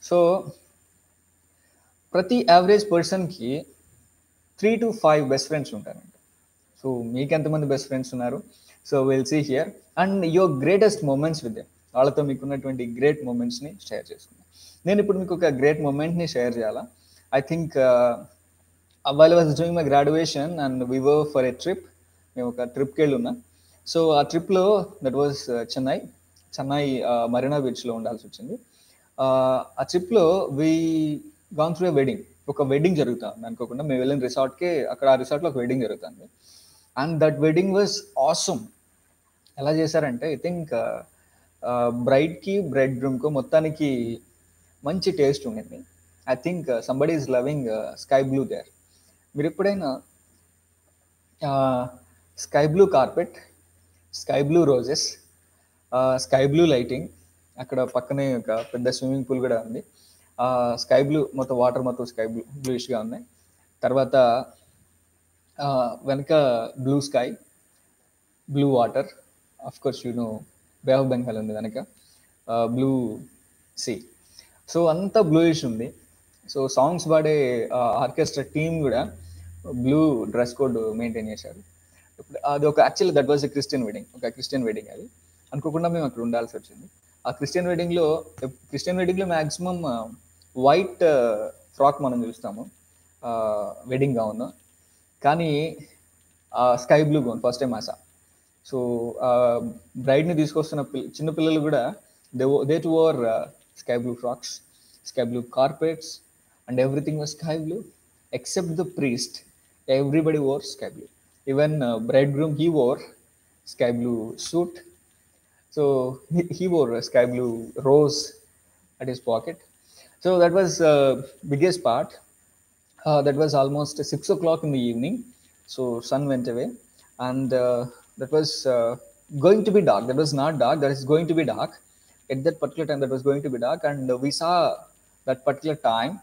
So ప్రతి యావరేజ్ పర్సన్కి 3 to 5 బెస్ట్ ఫ్రెండ్స్ ఉంటారంట. సో మీకు ఎంతమంది బెస్ట్ ఫ్రెండ్స్ ఉన్నారు? So will see here and your greatest moments with them. వాళ్ళతో మీకున్నటువంటి గ్రేట్ మూమెంట్స్ని షేర్ చేసుకున్నాను. నేను ఇప్పుడు మీకు ఒక గ్రేట్ మూమెంట్ని షేర్ చేయాలా. I think while I was doing my graduation and we were for a trip. మేము ఒక ట్రిప్కి వెళ్ళి ఉన్నాం. సో ఆ ట్రిప్లో దట్ వాజ్ చెన్నై మరీనా బీచ్లో ఉండాల్సి వచ్చింది. ఆ ట్రిప్లో we gone through a wedding. ఒక వెడ్డింగ్ జరుగుతుంది అనుకోకుండా మేము వెళ్ళిన రిసార్ట్కి, అక్కడ ఆ రిసార్ట్లో ఒక వెడ్డింగ్ జరుగుతుంది. And that wedding was awesome. ఎలా చేశారంటే ఐ థింక్ బ్రైడ్కి బ్రైడ్ గ్రూమ్కు మొత్తానికి మంచి టేస్ట్ ఉండింది. I think somebody is loving sky blue there. మీరు ఎప్పుడైనా sky blue carpet, sky blue roses, sky blue lighting, అక్కడ పక్కనే ఒక పెద్ద స్విమ్మింగ్ పూల్ కూడా ఉంది. స్కై బ్లూ మొత్తం వాటర్ మొత్తం స్కై బ్లూయిష్గా ఉన్నాయి. తర్వాత వెనక blue sky, blue water, of course you know Bay of Bengal ఉంది వెనక, బ్లూ సీ. సో అంతా బ్లూయిష్ ఉంది. సో సాంగ్స్ పాడే ఆర్కెస్ట్రా టీమ్ కూడా బ్లూ డ్రెస్ కోడ్ మెయింటైన్ చేశారు. అది ఒక actually that was a Christian wedding, ఒక క్రిస్టియన్ వెడ్డింగ్ అది. అనుకోకుండా మేము అక్కడ ఉండాల్సి వచ్చింది. ఆ క్రిస్టియన్ వెడ్డింగ్లో మ్యాక్సిమం వైట్ ఫ్రాక్ మనం చూస్తాము, వెడ్డింగ్ గౌన్. కానీ sky blue gown first time ఆసా. సో బ్రైడ్ని తీసుకొస్తున్న చిన్న పిల్లలు కూడా they to over sky blue frocks, sky blue carpets, and everything was sky blue except the priest. Everybody wore sky blue. Even bridegroom, he wore sky blue suit. So he wore a sky blue rose at his pocket. So that was biggest part. That was almost 6 o'clock in the evening. So sun went away, and that was going to be dark. That was not dark. That is going to be dark. At that particular time, that was going to be dark, and we saw that particular time.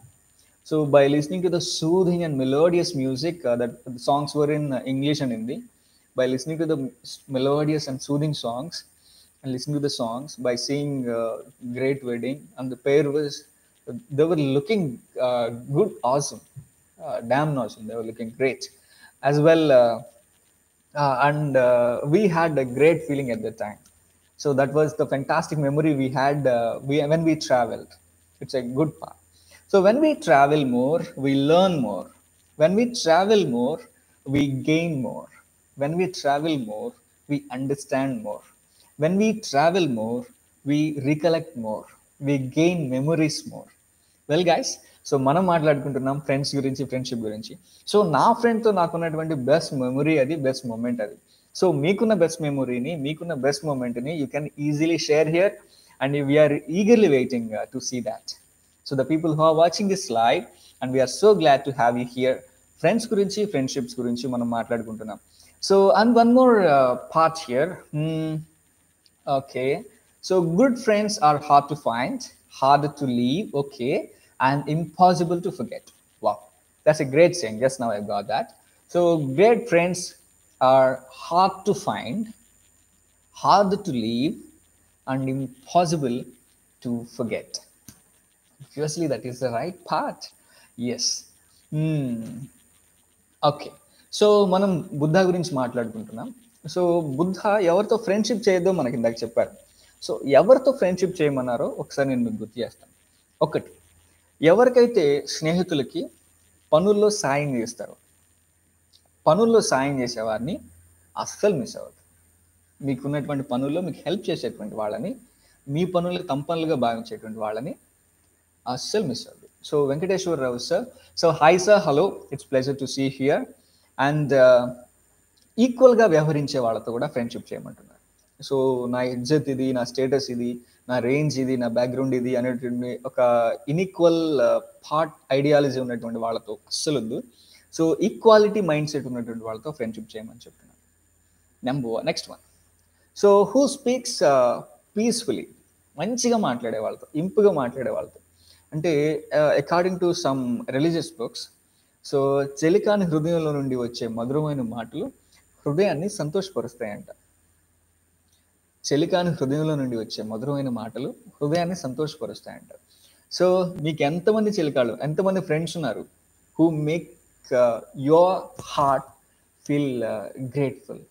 So by listening to the soothing and melodious music, that the songs were in English and Hindi. By listening to the melodious and soothing songs, and listening to the songs, by seeing great wedding, and the pair was, they were looking good, awesome, damn awesome. They were looking great as well, and we had a great feeling at that time. So that was the fantastic memory we had when we traveled. It's a good part. So when we travel more, we learn more. When we travel more, we gain more. When we travel more, we understand more. When we travel more, we recollect more. We gain memories more. Well guys, so మనం మాట్లాడుకుంటున్నాం ఫ్రెండ్స్ గురించి, ఫ్రెండ్షిప్ గురించి. సో నా ఫ్రెండ్తో నాకున్నటువంటి బెస్ట్ మెమరీ అది, బెస్ట్ మూమెంట్ అది. సో మీకున్న బెస్ట్ మెమొరీని, మీకున్న బెస్ట్ మూమెంట్ని you can easily share here, and we're eagerly waiting to see that. So the people who are watching this live, and we are so glad to have you here. Friends gurinchi, friendships gurinchi manam maatladukuntunnam. So and one more part here. Okay. So good friends are hard to find, harder to leave, okay, and impossible to forget. Wow, that's a great saying. Just now I got that. So great friends are hard to find, harder to leave, and impossible to forget. Obviously that is the right part. Yes. Okay. So మనం బుద్ధ గురించి మాట్లాడుకుంటున్నాం. సో బుద్ధ ఎవరితో ఫ్రెండ్షిప్ చేయొద్దో మనకి ఇందాక చెప్పారు. సో ఎవరితో ఫ్రెండ్షిప్ చేయమన్నారో ఒకసారి నేను మీకు గుర్తు చేస్తాను. ఒకటి, ఎవరికైతే స్నేహితులకి పనుల్లో సాయం చేస్తారో, పనుల్లో సాయం చేసేవారిని అస్సలు మిస్ అవ్వదు. మీకున్నటువంటి పనుల్లో మీకు హెల్ప్ చేసేటువంటి వాళ్ళని, మీ పనులు తమ పనులుగా భావించేటువంటి వాళ్ళని అస్సలు మిస్ అవ్వదు. So Venkateswara Rao sir, so hi sir, hello, it's pleasure to see here. And ఈక్వల్గా వ్యవహరించే వాళ్ళతో కూడా ఫ్రెండ్షిప్ చేయమంటున్నారు. సో నా ఇజ్జత్ ఇది, నా స్టేటస్ ఇది, నా రేంజ్ ఇది, నా బ్యాక్గ్రౌండ్ ఇది అనేటువంటి ఒక ఇన్ఈక్వల్ థాట్ ఐడియాలజీ ఉన్నటువంటి వాళ్ళతో అస్సలు వద్దు. సో ఈక్వాలిటీ మైండ్ సెట్ ఉన్నటువంటి వాళ్ళతో ఫ్రెండ్షిప్ చేయమని చెప్తున్నాను. Next one, so who speaks peacefully, మంచిగా మాట్లాడే వాళ్ళతో, ఇంపుగా మాట్లాడే వాళ్ళతో. అంటే according to some religious books, so చెలికాని హృదయంలో నుండి వచ్చే మధురమైన మాటలు హృదయాన్ని సంతోషపరుస్తాయంట. చెలికాని హృదయంలో నుండి వచ్చే మధురమైన మాటలు హృదయాన్ని సంతోషపరుస్తాయంట. సో మీకు ఎంతమంది చెలికాళ్ళు, ఎంతమంది ఫ్రెండ్స్ ఉన్నారు who make your heart feel grateful?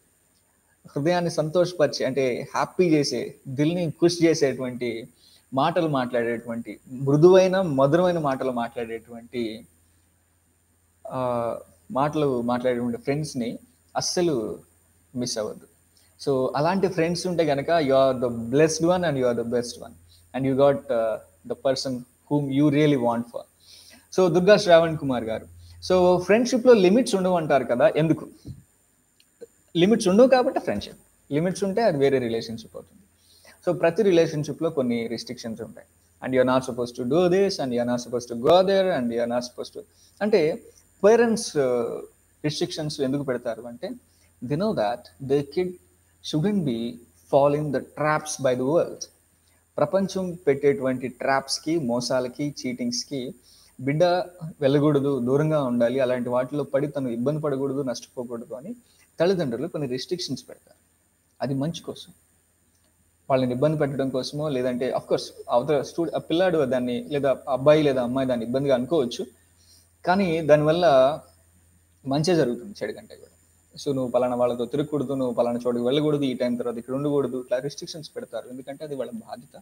హృదయాన్ని సంతోషపరిచే, అంటే హ్యాపీ చేసే, దిల్ని ఖుష్ చేసేటువంటి మాటలు మాట్లాడేటువంటి, మృదువైన మధురమైన మాటలు మాట్లాడేటువంటి ఫ్రెండ్స్ని అస్సలు మిస్ అవ్వద్దు. సో అలాంటి ఫ్రెండ్స్ ఉంటే కనుక you are the blessed one and you are the best one, and you got the person whom you really want for. So Durga Shravan Kumar garu, so ఫ్రెండ్షిప్లో limits ఉండవు అంటారు కదా, ఎందుకు? లిమిట్స్ ఉండవు కాబట్టి ఫ్రెండ్షిప్. లిమిట్స్ ఉంటే అది వేరే రిలేషన్షిప్ అవుతుంది. సో ప్రతి రిలేషన్షిప్లో కొన్ని రిస్ట్రిక్షన్స్ ఉంటాయి. And you're not suppose to do this, and you're not suppose to go there, and you're not suppose to, అంటే పేరెంట్స్ రిస్ట్రిక్షన్స్ ఎందుకు పెడతారు అంటే they know that they kid shouldn't be following the traps by the world. ప్రపంచం పెట్టేటువంటి ట్రాప్స్కి, మోసాలకి, చీటింగ్స్కి బిడ్డ వెళ్ళకూడదు, దూరంగా ఉండాలి, అలాంటి వాటిలో పడి తను ఇబ్బంది పడకూడదు, నష్టపోకూడదు అని తల్లిదండ్రులు కొన్ని రిస్ట్రిక్షన్స్ పెడతారు. అది మంచి కోసం, వాళ్ళని ఇబ్బంది పెట్టడం కోసమో, లేదంటే అఫ్కోర్స్ అవతల పిల్లాడు దాన్ని, లేదా అబ్బాయి లేదా అమ్మాయి దాన్ని ఇబ్బందిగా అనుకోవచ్చు, కానీ దానివల్ల మంచి జరుగుతుంది చెడు కంటే కూడా. సో నువ్వు పలానా వాళ్ళతో తిరగకూడదు, నువ్వు పలానా చోటుకి వెళ్ళకూడదు, ఈ టైం తర్వాత ఇక్కడ ఉండకూడదు, ఇట్లా రిస్ట్రిక్షన్స్ పెడతారు. ఎందుకంటే అది వాళ్ళ బాధ్యత.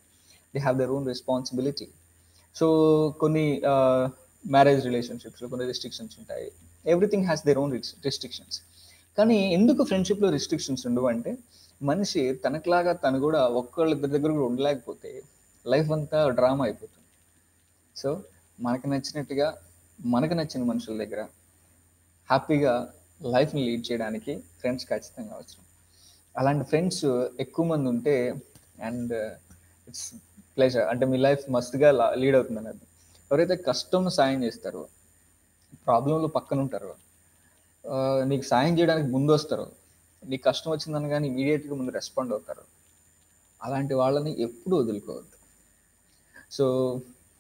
They have their own responsibility. So కొన్ని మ్యారేజ్ రిలేషన్షిప్స్లో కొన్ని రిస్ట్రిక్షన్స్ ఉంటాయి. Everything has their own restrictions. కానీ ఎందుకు ఫ్రెండ్షిప్లో రిస్ట్రిక్షన్స్ ఉండవు అంటే, మనిషి తనకులాగా తను కూడా ఒక్కళ్ళిద్దరి దగ్గర కూడా ఉండలేకపోతే లైఫ్ అంతా డ్రామా అయిపోతుంది. సో మనకు నచ్చినట్టుగా మనకు నచ్చిన మనుషుల దగ్గర హ్యాపీగా లైఫ్ని లీడ్ చేయడానికి ఫ్రెండ్స్ ఖచ్చితంగా అవసరం. అలాంటి ఫ్రెండ్స్ ఎక్కువ మంది ఉంటే అండ్ ఇట్స్ ప్లెజర్, అంటే మీ లైఫ్ మస్తుగా లీడ్ అవుతుంది అన్నది. ఎవరైతే కష్టంలో సాయం చేస్తారో, ప్రాబ్లంలో పక్కన ఉంటారో, నీకు సాయం చేయడానికి ముందు వస్తారో, నీకు కష్టం వచ్చిందని కానీ ఇమీడియట్గా ముందు రెస్పాండ్ అవుతారు, అలాంటి వాళ్ళని ఎప్పుడూ వదులుకోవద్దు. సో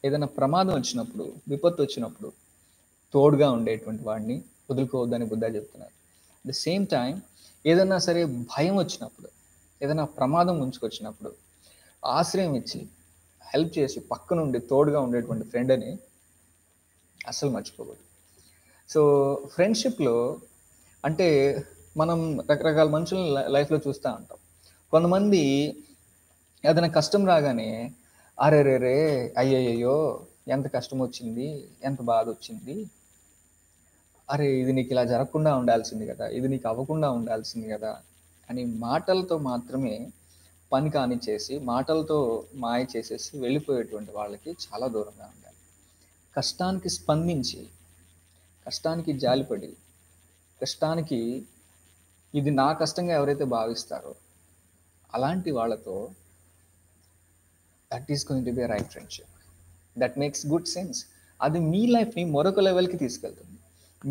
ఏదైనా ప్రమాదం వచ్చినప్పుడు, విపత్తు వచ్చినప్పుడు తోడుగా ఉండేటువంటి వాడిని వదులుకోవద్దని బుద్ధ చెప్తున్నారు. అట్ ద సేమ్ టైం ఏదైనా సరే భయం వచ్చినప్పుడు, ఏదైనా ప్రమాదం ముంచుకొచ్చినప్పుడు ఆశ్రయం ఇచ్చి హెల్ప్ చేసి పక్కనుండి తోడుగా ఉండేటువంటి ఫ్రెండ్ని అస్సలు మర్చిపోకూడదు. సో ఫ్రెండ్షిప్లో అంటే మనం రకరకాల మనుషులను లైఫ్లో చూస్తూ ఉంటాం. కొంతమంది ఏదైనా కష్టం రాగానే అరే రే రే అయ్యయ్యో ఎంత కష్టం వచ్చింది, ఎంత బాధ వచ్చింది, అరే ఇది నీకు ఇలా జరగకుండా ఉండాల్సింది కదా, ఇది నీకు అవ్వకుండా ఉండాల్సింది కదా అని మాటలతో మాత్రమే పని కానిచ్చేసి, మాటలతో మాయ చేసేసి వెళ్ళిపోయేటువంటి వాళ్ళకి చాలా దూరంగా ఉండాలి. కష్టానికి స్పందించి, కష్టానికి జాలిపడి, కష్టానికి ఇది నా కష్టంగా ఎవరైతే భావిస్తారో అలాంటి వాళ్ళతో that is going to B right friendship. That makes good sense. అది మీ లైఫ్ని మరొక లెవెల్కి తీసుకెళ్తుంది.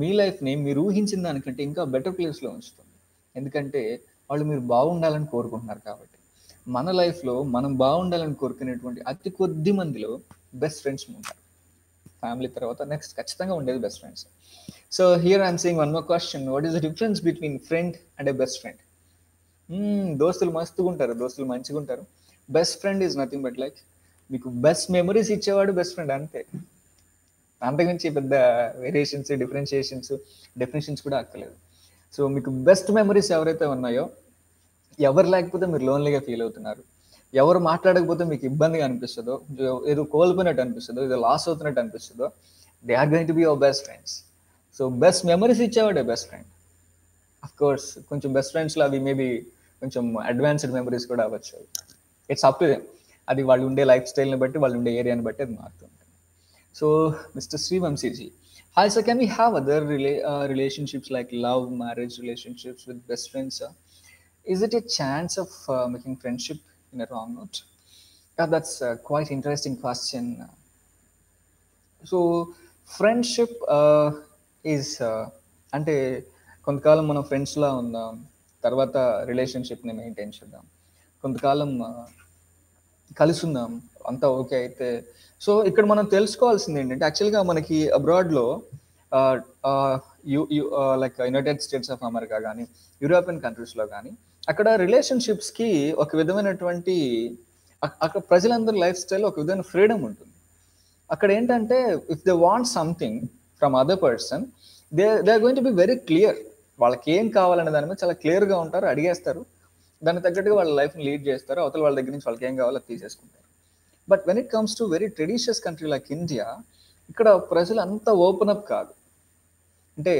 మీ లైఫ్ని మీరు ఊహించిన దానికంటే ఇంకా బెటర్ ప్లేస్లో ఉంచుతుంది. ఎందుకంటే వాళ్ళు మీరు బాగుండాలని కోరుకుంటున్నారు కాబట్టి. మన లైఫ్లో మనం బాగుండాలని కోరుకునేటువంటి అతి కొద్ది మందిలో బెస్ట్ ఫ్రెండ్స్ ఉంటారు. ఫ్యామిలీ తర్వాత నెక్స్ట్ ఖచ్చితంగా ఉండేది best friends. So here I'm saying one more question. What is the difference between friend and A best friend? దోస్తులు మస్తుగా ఉంటారు, దోస్తులు మంచిగా ఉంటారు. Best friend is nothing but like మీకు బెస్ట్ మెమరీస్ ఇచ్చేవాడు బెస్ట్ ఫ్రెండ్, అంతే. అంతకుమించి పెద్ద వేరియేషన్స్, డెఫినేషన్స్ కూడా అక్కర్లేదు. సో మీకు బెస్ట్ మెమరీస్ ఎవరైతే ఉన్నాయో, ఎవరు లేకపోతే మీరు లోన్లీగా ఫీల్ అవుతున్నారు, ఎవరు మాట్లాడకపోతే మీకు ఇబ్బందిగా అనిపిస్తుందో, ఏదో కోల్పోయినట్టు అనిపిస్తుందో, ఏదో లాస్ అవుతున్నట్టు అనిపిస్తుందో, they are going to be your best friends. So best memories ఇచ్చేవాడే బెస్ట్ ఫ్రెండ్. అఫ్ కోర్స్ కొంచెం బెస్ట్ ఫ్రెండ్స్లో అవి మేబీ కొంచెం అడ్వాన్స్డ్ మెమరీస్ కూడా అవ్వచ్చు. It's up to them. అది వాళ్ళు ఉండే లైఫ్ స్టైల్ని బట్టి, వాళ్ళు ఉండే ఏరియాని బట్టి అది మారుతుంది. So mister శ్రీవంశీజీ, hi sir, can we have other relationships like love, marriage relationships with best friends? Is it a chance of making friendship in a wrong note? Yeah, that's quite interesting question. So friendship is అంటే కొంతకాలం మనం ఫ్రెండ్స్లా ఉందాం, తర్వాత రిలేషన్షిప్ని మెయింటైన్ చేద్దాం, కొంతకాలం కలిసి ఉందాం, అంతా ఓకే అయితే. సో ఇక్కడ మనం తెలుసుకోవాల్సింది ఏంటంటే, యాక్చువల్గా మనకి అబ్రాడ్లో like United States of America కానీ, యూరోపియన్ కంట్రీస్లో కానీ, అక్కడ రిలేషన్షిప్స్కి ఒక విధమైనటువంటి అక్కడ ప్రజలందరి లైఫ్ స్టైల్ ఒక విధమైన ఫ్రీడమ్ ఉంటుంది. అక్కడ ఏంటంటే if they want something from other person, they are going to be very clear. వాళ్ళకి ఏం కావాలనే దాని మీద చాలా క్లియర్గా ఉంటారు, అడిగేస్తారు, దానికి తగ్గట్టుగా వాళ్ళ లైఫ్ని లీడ్ చేస్తారు, అవతల వాళ్ళ దగ్గర నుంచి వాళ్ళకి ఏం కావాలో అది తీసేసుకుంటారు. But when it comes to very traditious country like India, ఇక్కడ ప్రజలు అంత ఓపెన్ అప్ కాదు, అంటే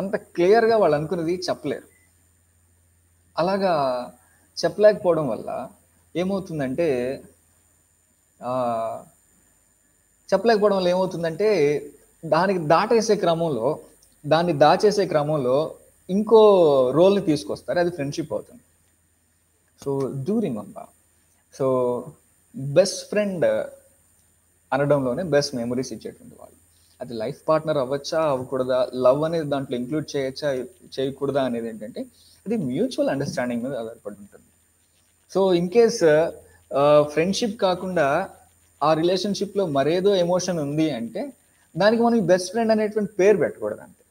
అంత క్లియర్గా వాళ్ళు అనుకున్నది చెప్పలేరు. అలాగా చెప్పలేకపోవడం వల్ల ఏమవుతుందంటే దానికి దాన్ని దాచేసే క్రమంలో ఇంకో రోల్ని తీసుకొస్తారు, అది ఫ్రెండ్షిప్ అవుతుంది. So do remember, so best friend అనడంలోనే బెస్ట్ మెమరీస్ ఇచ్చేటువంటి వాళ్ళు. అది లైఫ్ పార్ట్నర్ అవ్వచ్చా అవ్వకూడదా, లవ్ అనేది దాంట్లో ఇంక్లూడ్ చేయొచ్చా చేయకూడదా అనేది ఏంటంటే అది మ్యూచువల్ అండర్స్టాండింగ్ మీద ఆధారపడి ఉంటుంది. సో ఇన్ కేస్ ఫ్రెండ్షిప్ కాకుండా ఆ రిలేషన్షిప్లో మరేదో ఎమోషన్ ఉంది అంటే దానికి మనం బెస్ట్ ఫ్రెండ్ అనేటువంటి పేరు పెట్టకూడదు అంతే.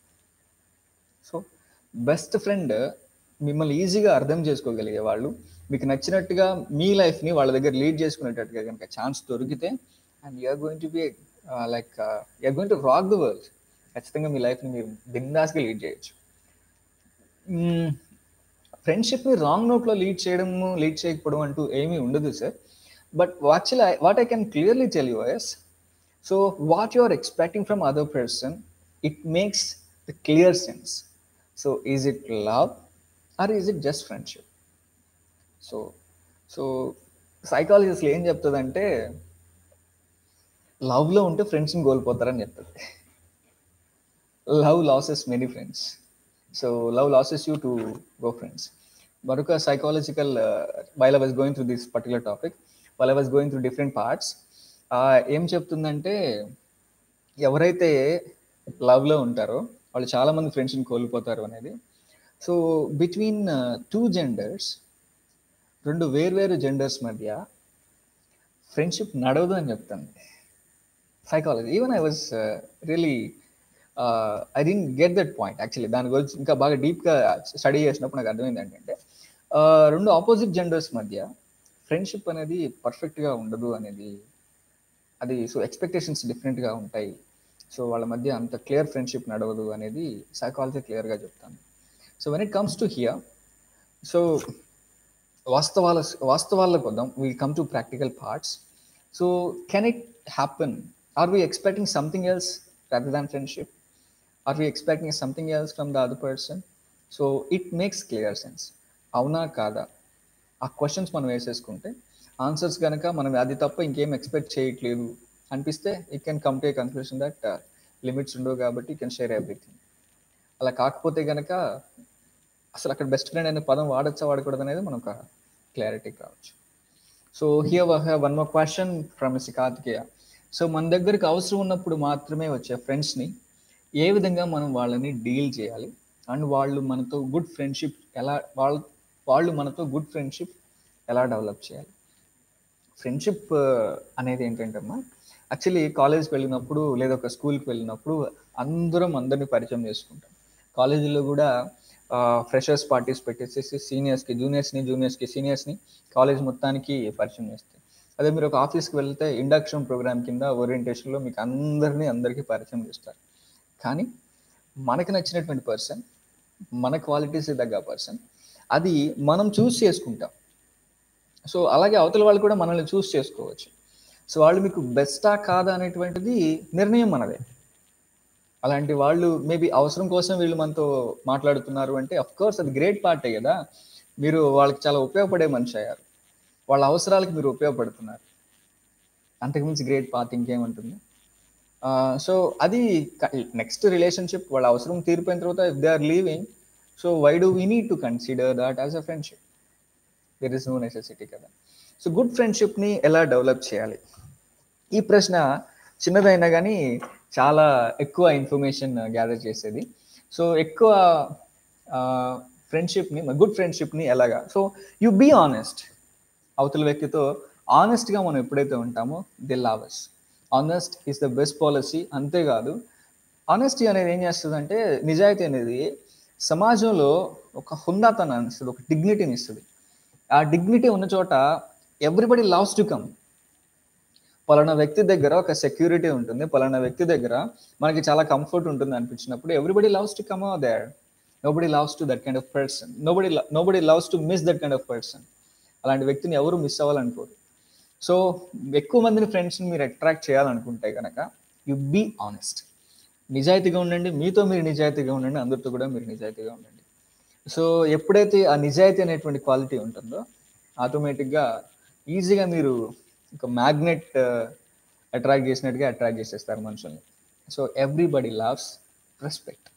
సో బెస్ట్ ఫ్రెండ్ మిమ్మల్ని ఈజీగా అర్థం చేసుకోగలిగే వాళ్ళు, మీకు నచ్చినట్టుగా మీ లైఫ్ని వాళ్ళ దగ్గర లీడ్ చేసుకునేటట్టుగా కనుక ఛాన్స్ దొరికితే, and you're going to be like you're going to rock the world. ఖచ్చితంగా మీ లైఫ్ని మీరు బిందాస్గా లీడ్ చేయొచ్చు. ఫ్రెండ్షిప్ని రాంగ్ నోట్లో లీడ్ చేయకపోవడం అంటూ ఏమీ ఉండదు sir. But actually what I can clearly tell you is, so what you are expecting from other person, it makes the clear sense. So is it love or is it just friendship? So so సైకాలజిస్ట్లు ఏం చెప్తుందంటే, లవ్లో ఉంటే ఫ్రెండ్స్ని కోల్పోతారని చెప్తుంది. Love losses many friends. So love losses you to go friends. మరొక psychological, while I was going through this particular topic, while I was going through different parts, ఏం చెప్తుందంటే, ఎవరైతే లవ్లో ఉంటారో వాళ్ళు చాలామంది ఫ్రెండ్స్ని కోల్పోతారు అనేది. సో బిట్వీన్ టూ జెండర్స్, రెండు వేర్వేరు జెండర్స్ మధ్య ఫ్రెండ్షిప్ నడవదు అని చెప్తాను psychology. Even I was really I didn't get that point actually. దాని గురించి ఇంకా బాగా డీప్గా స్టడీ చేసినప్పుడు నాకు అర్థమైంది ఏంటంటే, రెండు ఆపోజిట్ జెండర్స్ మధ్య ఫ్రెండ్షిప్ అనేది పర్ఫెక్ట్గా ఉండదు అనేది. అది సో ఎక్స్పెక్టేషన్స్ డిఫరెంట్గా ఉంటాయి. సో వాళ్ళ మధ్య అంత క్లియర్ ఫ్రెండ్షిప్ నడవదు అనేది సైకాలజీ క్లియర్గా చెప్తాను. So when it comes to here, so వాస్తవాలకు వద్దాం. Will come to practical parts. So can it happen? Are we expecting something else rather than friendship? Are we expecting something else from the other person? So it makes clear sense. అవునా కాదా? ఆ క్వశ్చన్స్ మనం వేసేసుకుంటే ఆన్సర్స్ కనుక మనం అది తప్ప ఇంకేం ఎక్స్పెక్ట్ చేయట్లేదు అనిపిస్తే, it can come to A conclusion that limits ఉండవు కాబట్టి యూ కెన్ షేర్ ఎవ్రీథింగ్. అలా కాకపోతే కనుక అసలు అక్కడ బెస్ట్ ఫ్రెండ్ అనే పదం వాడచ్చా వాడకూడదు అనేది మనం ఒక క్లారిటీకి రావచ్చు. So here we have one more question from Miss Karthikeya. So మన దగ్గరికి అవసరం ఉన్నప్పుడు మాత్రమే వచ్చే ఫ్రెండ్స్ని ఏ విధంగా మనం వాళ్ళని డీల్ చేయాలి, అండ్ వాళ్ళు మనతో గుడ్ ఫ్రెండ్షిప్ ఎలా డెవలప్ చేయాలి? ఫ్రెండ్షిప్ అనేది ఏంటంటమ్మా, యాక్చువల్లీ కాలేజ్కి వెళ్ళినప్పుడు లేదా ఒక స్కూల్కి వెళ్ళినప్పుడు అందరినీ పరిచయం చేసుకుంటాం. కాలేజీలో కూడా ఫ్రెషర్స్ పార్టీస్ పెట్టేసేసి జూనియర్స్కి సీనియర్స్ని కాలేజ్ మొత్తానికి పరిచయం చేస్తాయి. అదే మీరు ఒక ఆఫీస్కి వెళ్తే ఇండక్షన్ ప్రోగ్రామ్ కింద ఓరియంటేషన్లో మీకు అందరికీ పరిచయం చేస్తారు. కానీ మనకి నచ్చినటువంటి పర్సన్, మన క్వాలిటీస్ తగ్గ పర్సన్, అది మనం చూస్ చేసుకుంటాం. సో అలాగే అవతల వాళ్ళు కూడా మనల్ని చూస్ చేసుకోవచ్చు. సో వాళ్ళు మీకు బెస్టా కాదా అనేటువంటిది నిర్ణయం మనదే. అలాంటి వాళ్ళు మేబీ అవసరం కోసం వీళ్ళు మనతో మాట్లాడుతున్నారు అంటే అఫ్కోర్స్ అది గ్రేట్ పార్టే కదా. మీరు వాళ్ళకి చాలా ఉపయోగపడే మనిషి అయ్యారు, వాళ్ళ అవసరాలకు మీరు ఉపయోగపడుతున్నారు. అంతకుమించి గ్రేట్ పార్ట్ ఇంకేముంటుంది? సో అది నెక్స్ట్ రిలేషన్షిప్, వాళ్ళ అవసరం తీరిపోయిన తర్వాత if they are leaving, so why do we need to consider that as a friendship? There is no necessity కదా. సో గుడ్ ఫ్రెండ్షిప్ని ఎలా డెవలప్ చేయాలి? ఈ ప్రశ్న చిన్నదైనా కానీ చాలా ఎక్కువ ఇన్ఫర్మేషన్ గ్యాదర్ చేసేది. సో ఎక్కువ గుడ్ ఫ్రెండ్షిప్ని ఎలాగా? So you be honest. అవతల వ్యక్తితో ఆనెస్ట్గా మనం ఎప్పుడైతే ఉంటామో they love us. Honest is the best policy. అంతేకాదు, ఆనెస్టీ అనేది ఏం చేస్తుందంటే, నిజాయితీ అనేది సమాజంలో ఒక హుందాతనాన్ని ఇస్తుంది, ఒక డిగ్నిటీని ఇస్తుంది. ఆ డిగ్నిటీ ఉన్న చోట ఎవ్రీబడి లవ్స్ టు కమ్. పలానా వ్యక్తి దగ్గర ఒక సెక్యూరిటీ ఉంటుంది, పలానా వ్యక్తి దగ్గర మనకి చాలా కంఫర్ట్ ఉంటుంది అనిపించినప్పుడు everybody loves to come over there. Nobody loves to that kind of person. Nobody loves to miss that kind of person. అలాంటి వ్యక్తిని ఎవరు మిస్ అవ్వాలనుకోరు. సో ఎక్కువ మందిని ఫ్రెండ్స్ని మీరు అట్రాక్ట్ చేయాలనుకుంటే కనుక యు బీ ఆనెస్ట్. నిజాయితీగా ఉండండి, మీతో మీరు నిజాయితీగా ఉండండి, అందరితో కూడా మీరు నిజాయితీగా ఉండండి. సో ఎప్పుడైతే ఆ నిజాయితీ అనేటువంటి క్వాలిటీ ఉంటుందో ఆటోమేటిక్గా ఈజీగా మీరు ఒక మ్యాగ్నెట్ అట్రాక్ట్ చేసేస్తారు మనుషుల్ని. So everybody loves respect.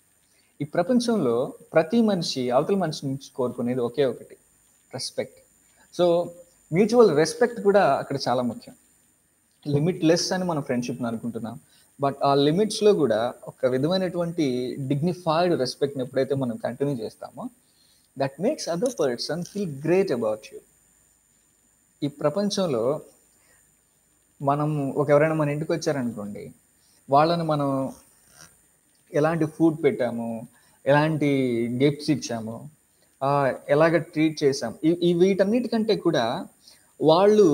ఈ ప్రపంచంలో ప్రతి మనిషి అవతల మనిషి నుంచి కోరుకునేది ఒకే ఒకటి, రెస్పెక్ట్. సో మ్యూచువల్ రెస్పెక్ట్ కూడా అక్కడ చాలా ముఖ్యం. లిమిట్ లెస్ అని మనం ఫ్రెండ్షిప్ని అనుకుంటున్నాం, బట్ ఆ లిమిట్స్లో కూడా ఒక విధమైనటువంటి డిగ్నిఫైడ్ రెస్పెక్ట్ని ఎప్పుడైతే మనం కంటిన్యూ చేస్తామో that makes other person feel great about you. ఈ ప్రపంచంలో మనం ఎవరైనా మన ఇంటికి వచ్చారనుకోండి, వాళ్ళని మనం ఎలాంటి ఫుడ్ పెట్టాము, ఎలాంటి గిఫ్ట్స్ ఇచ్చాము, ఎలాగ ట్రీట్ చేసాము, వీటన్నిటికంటే కూడా వాళ్ళు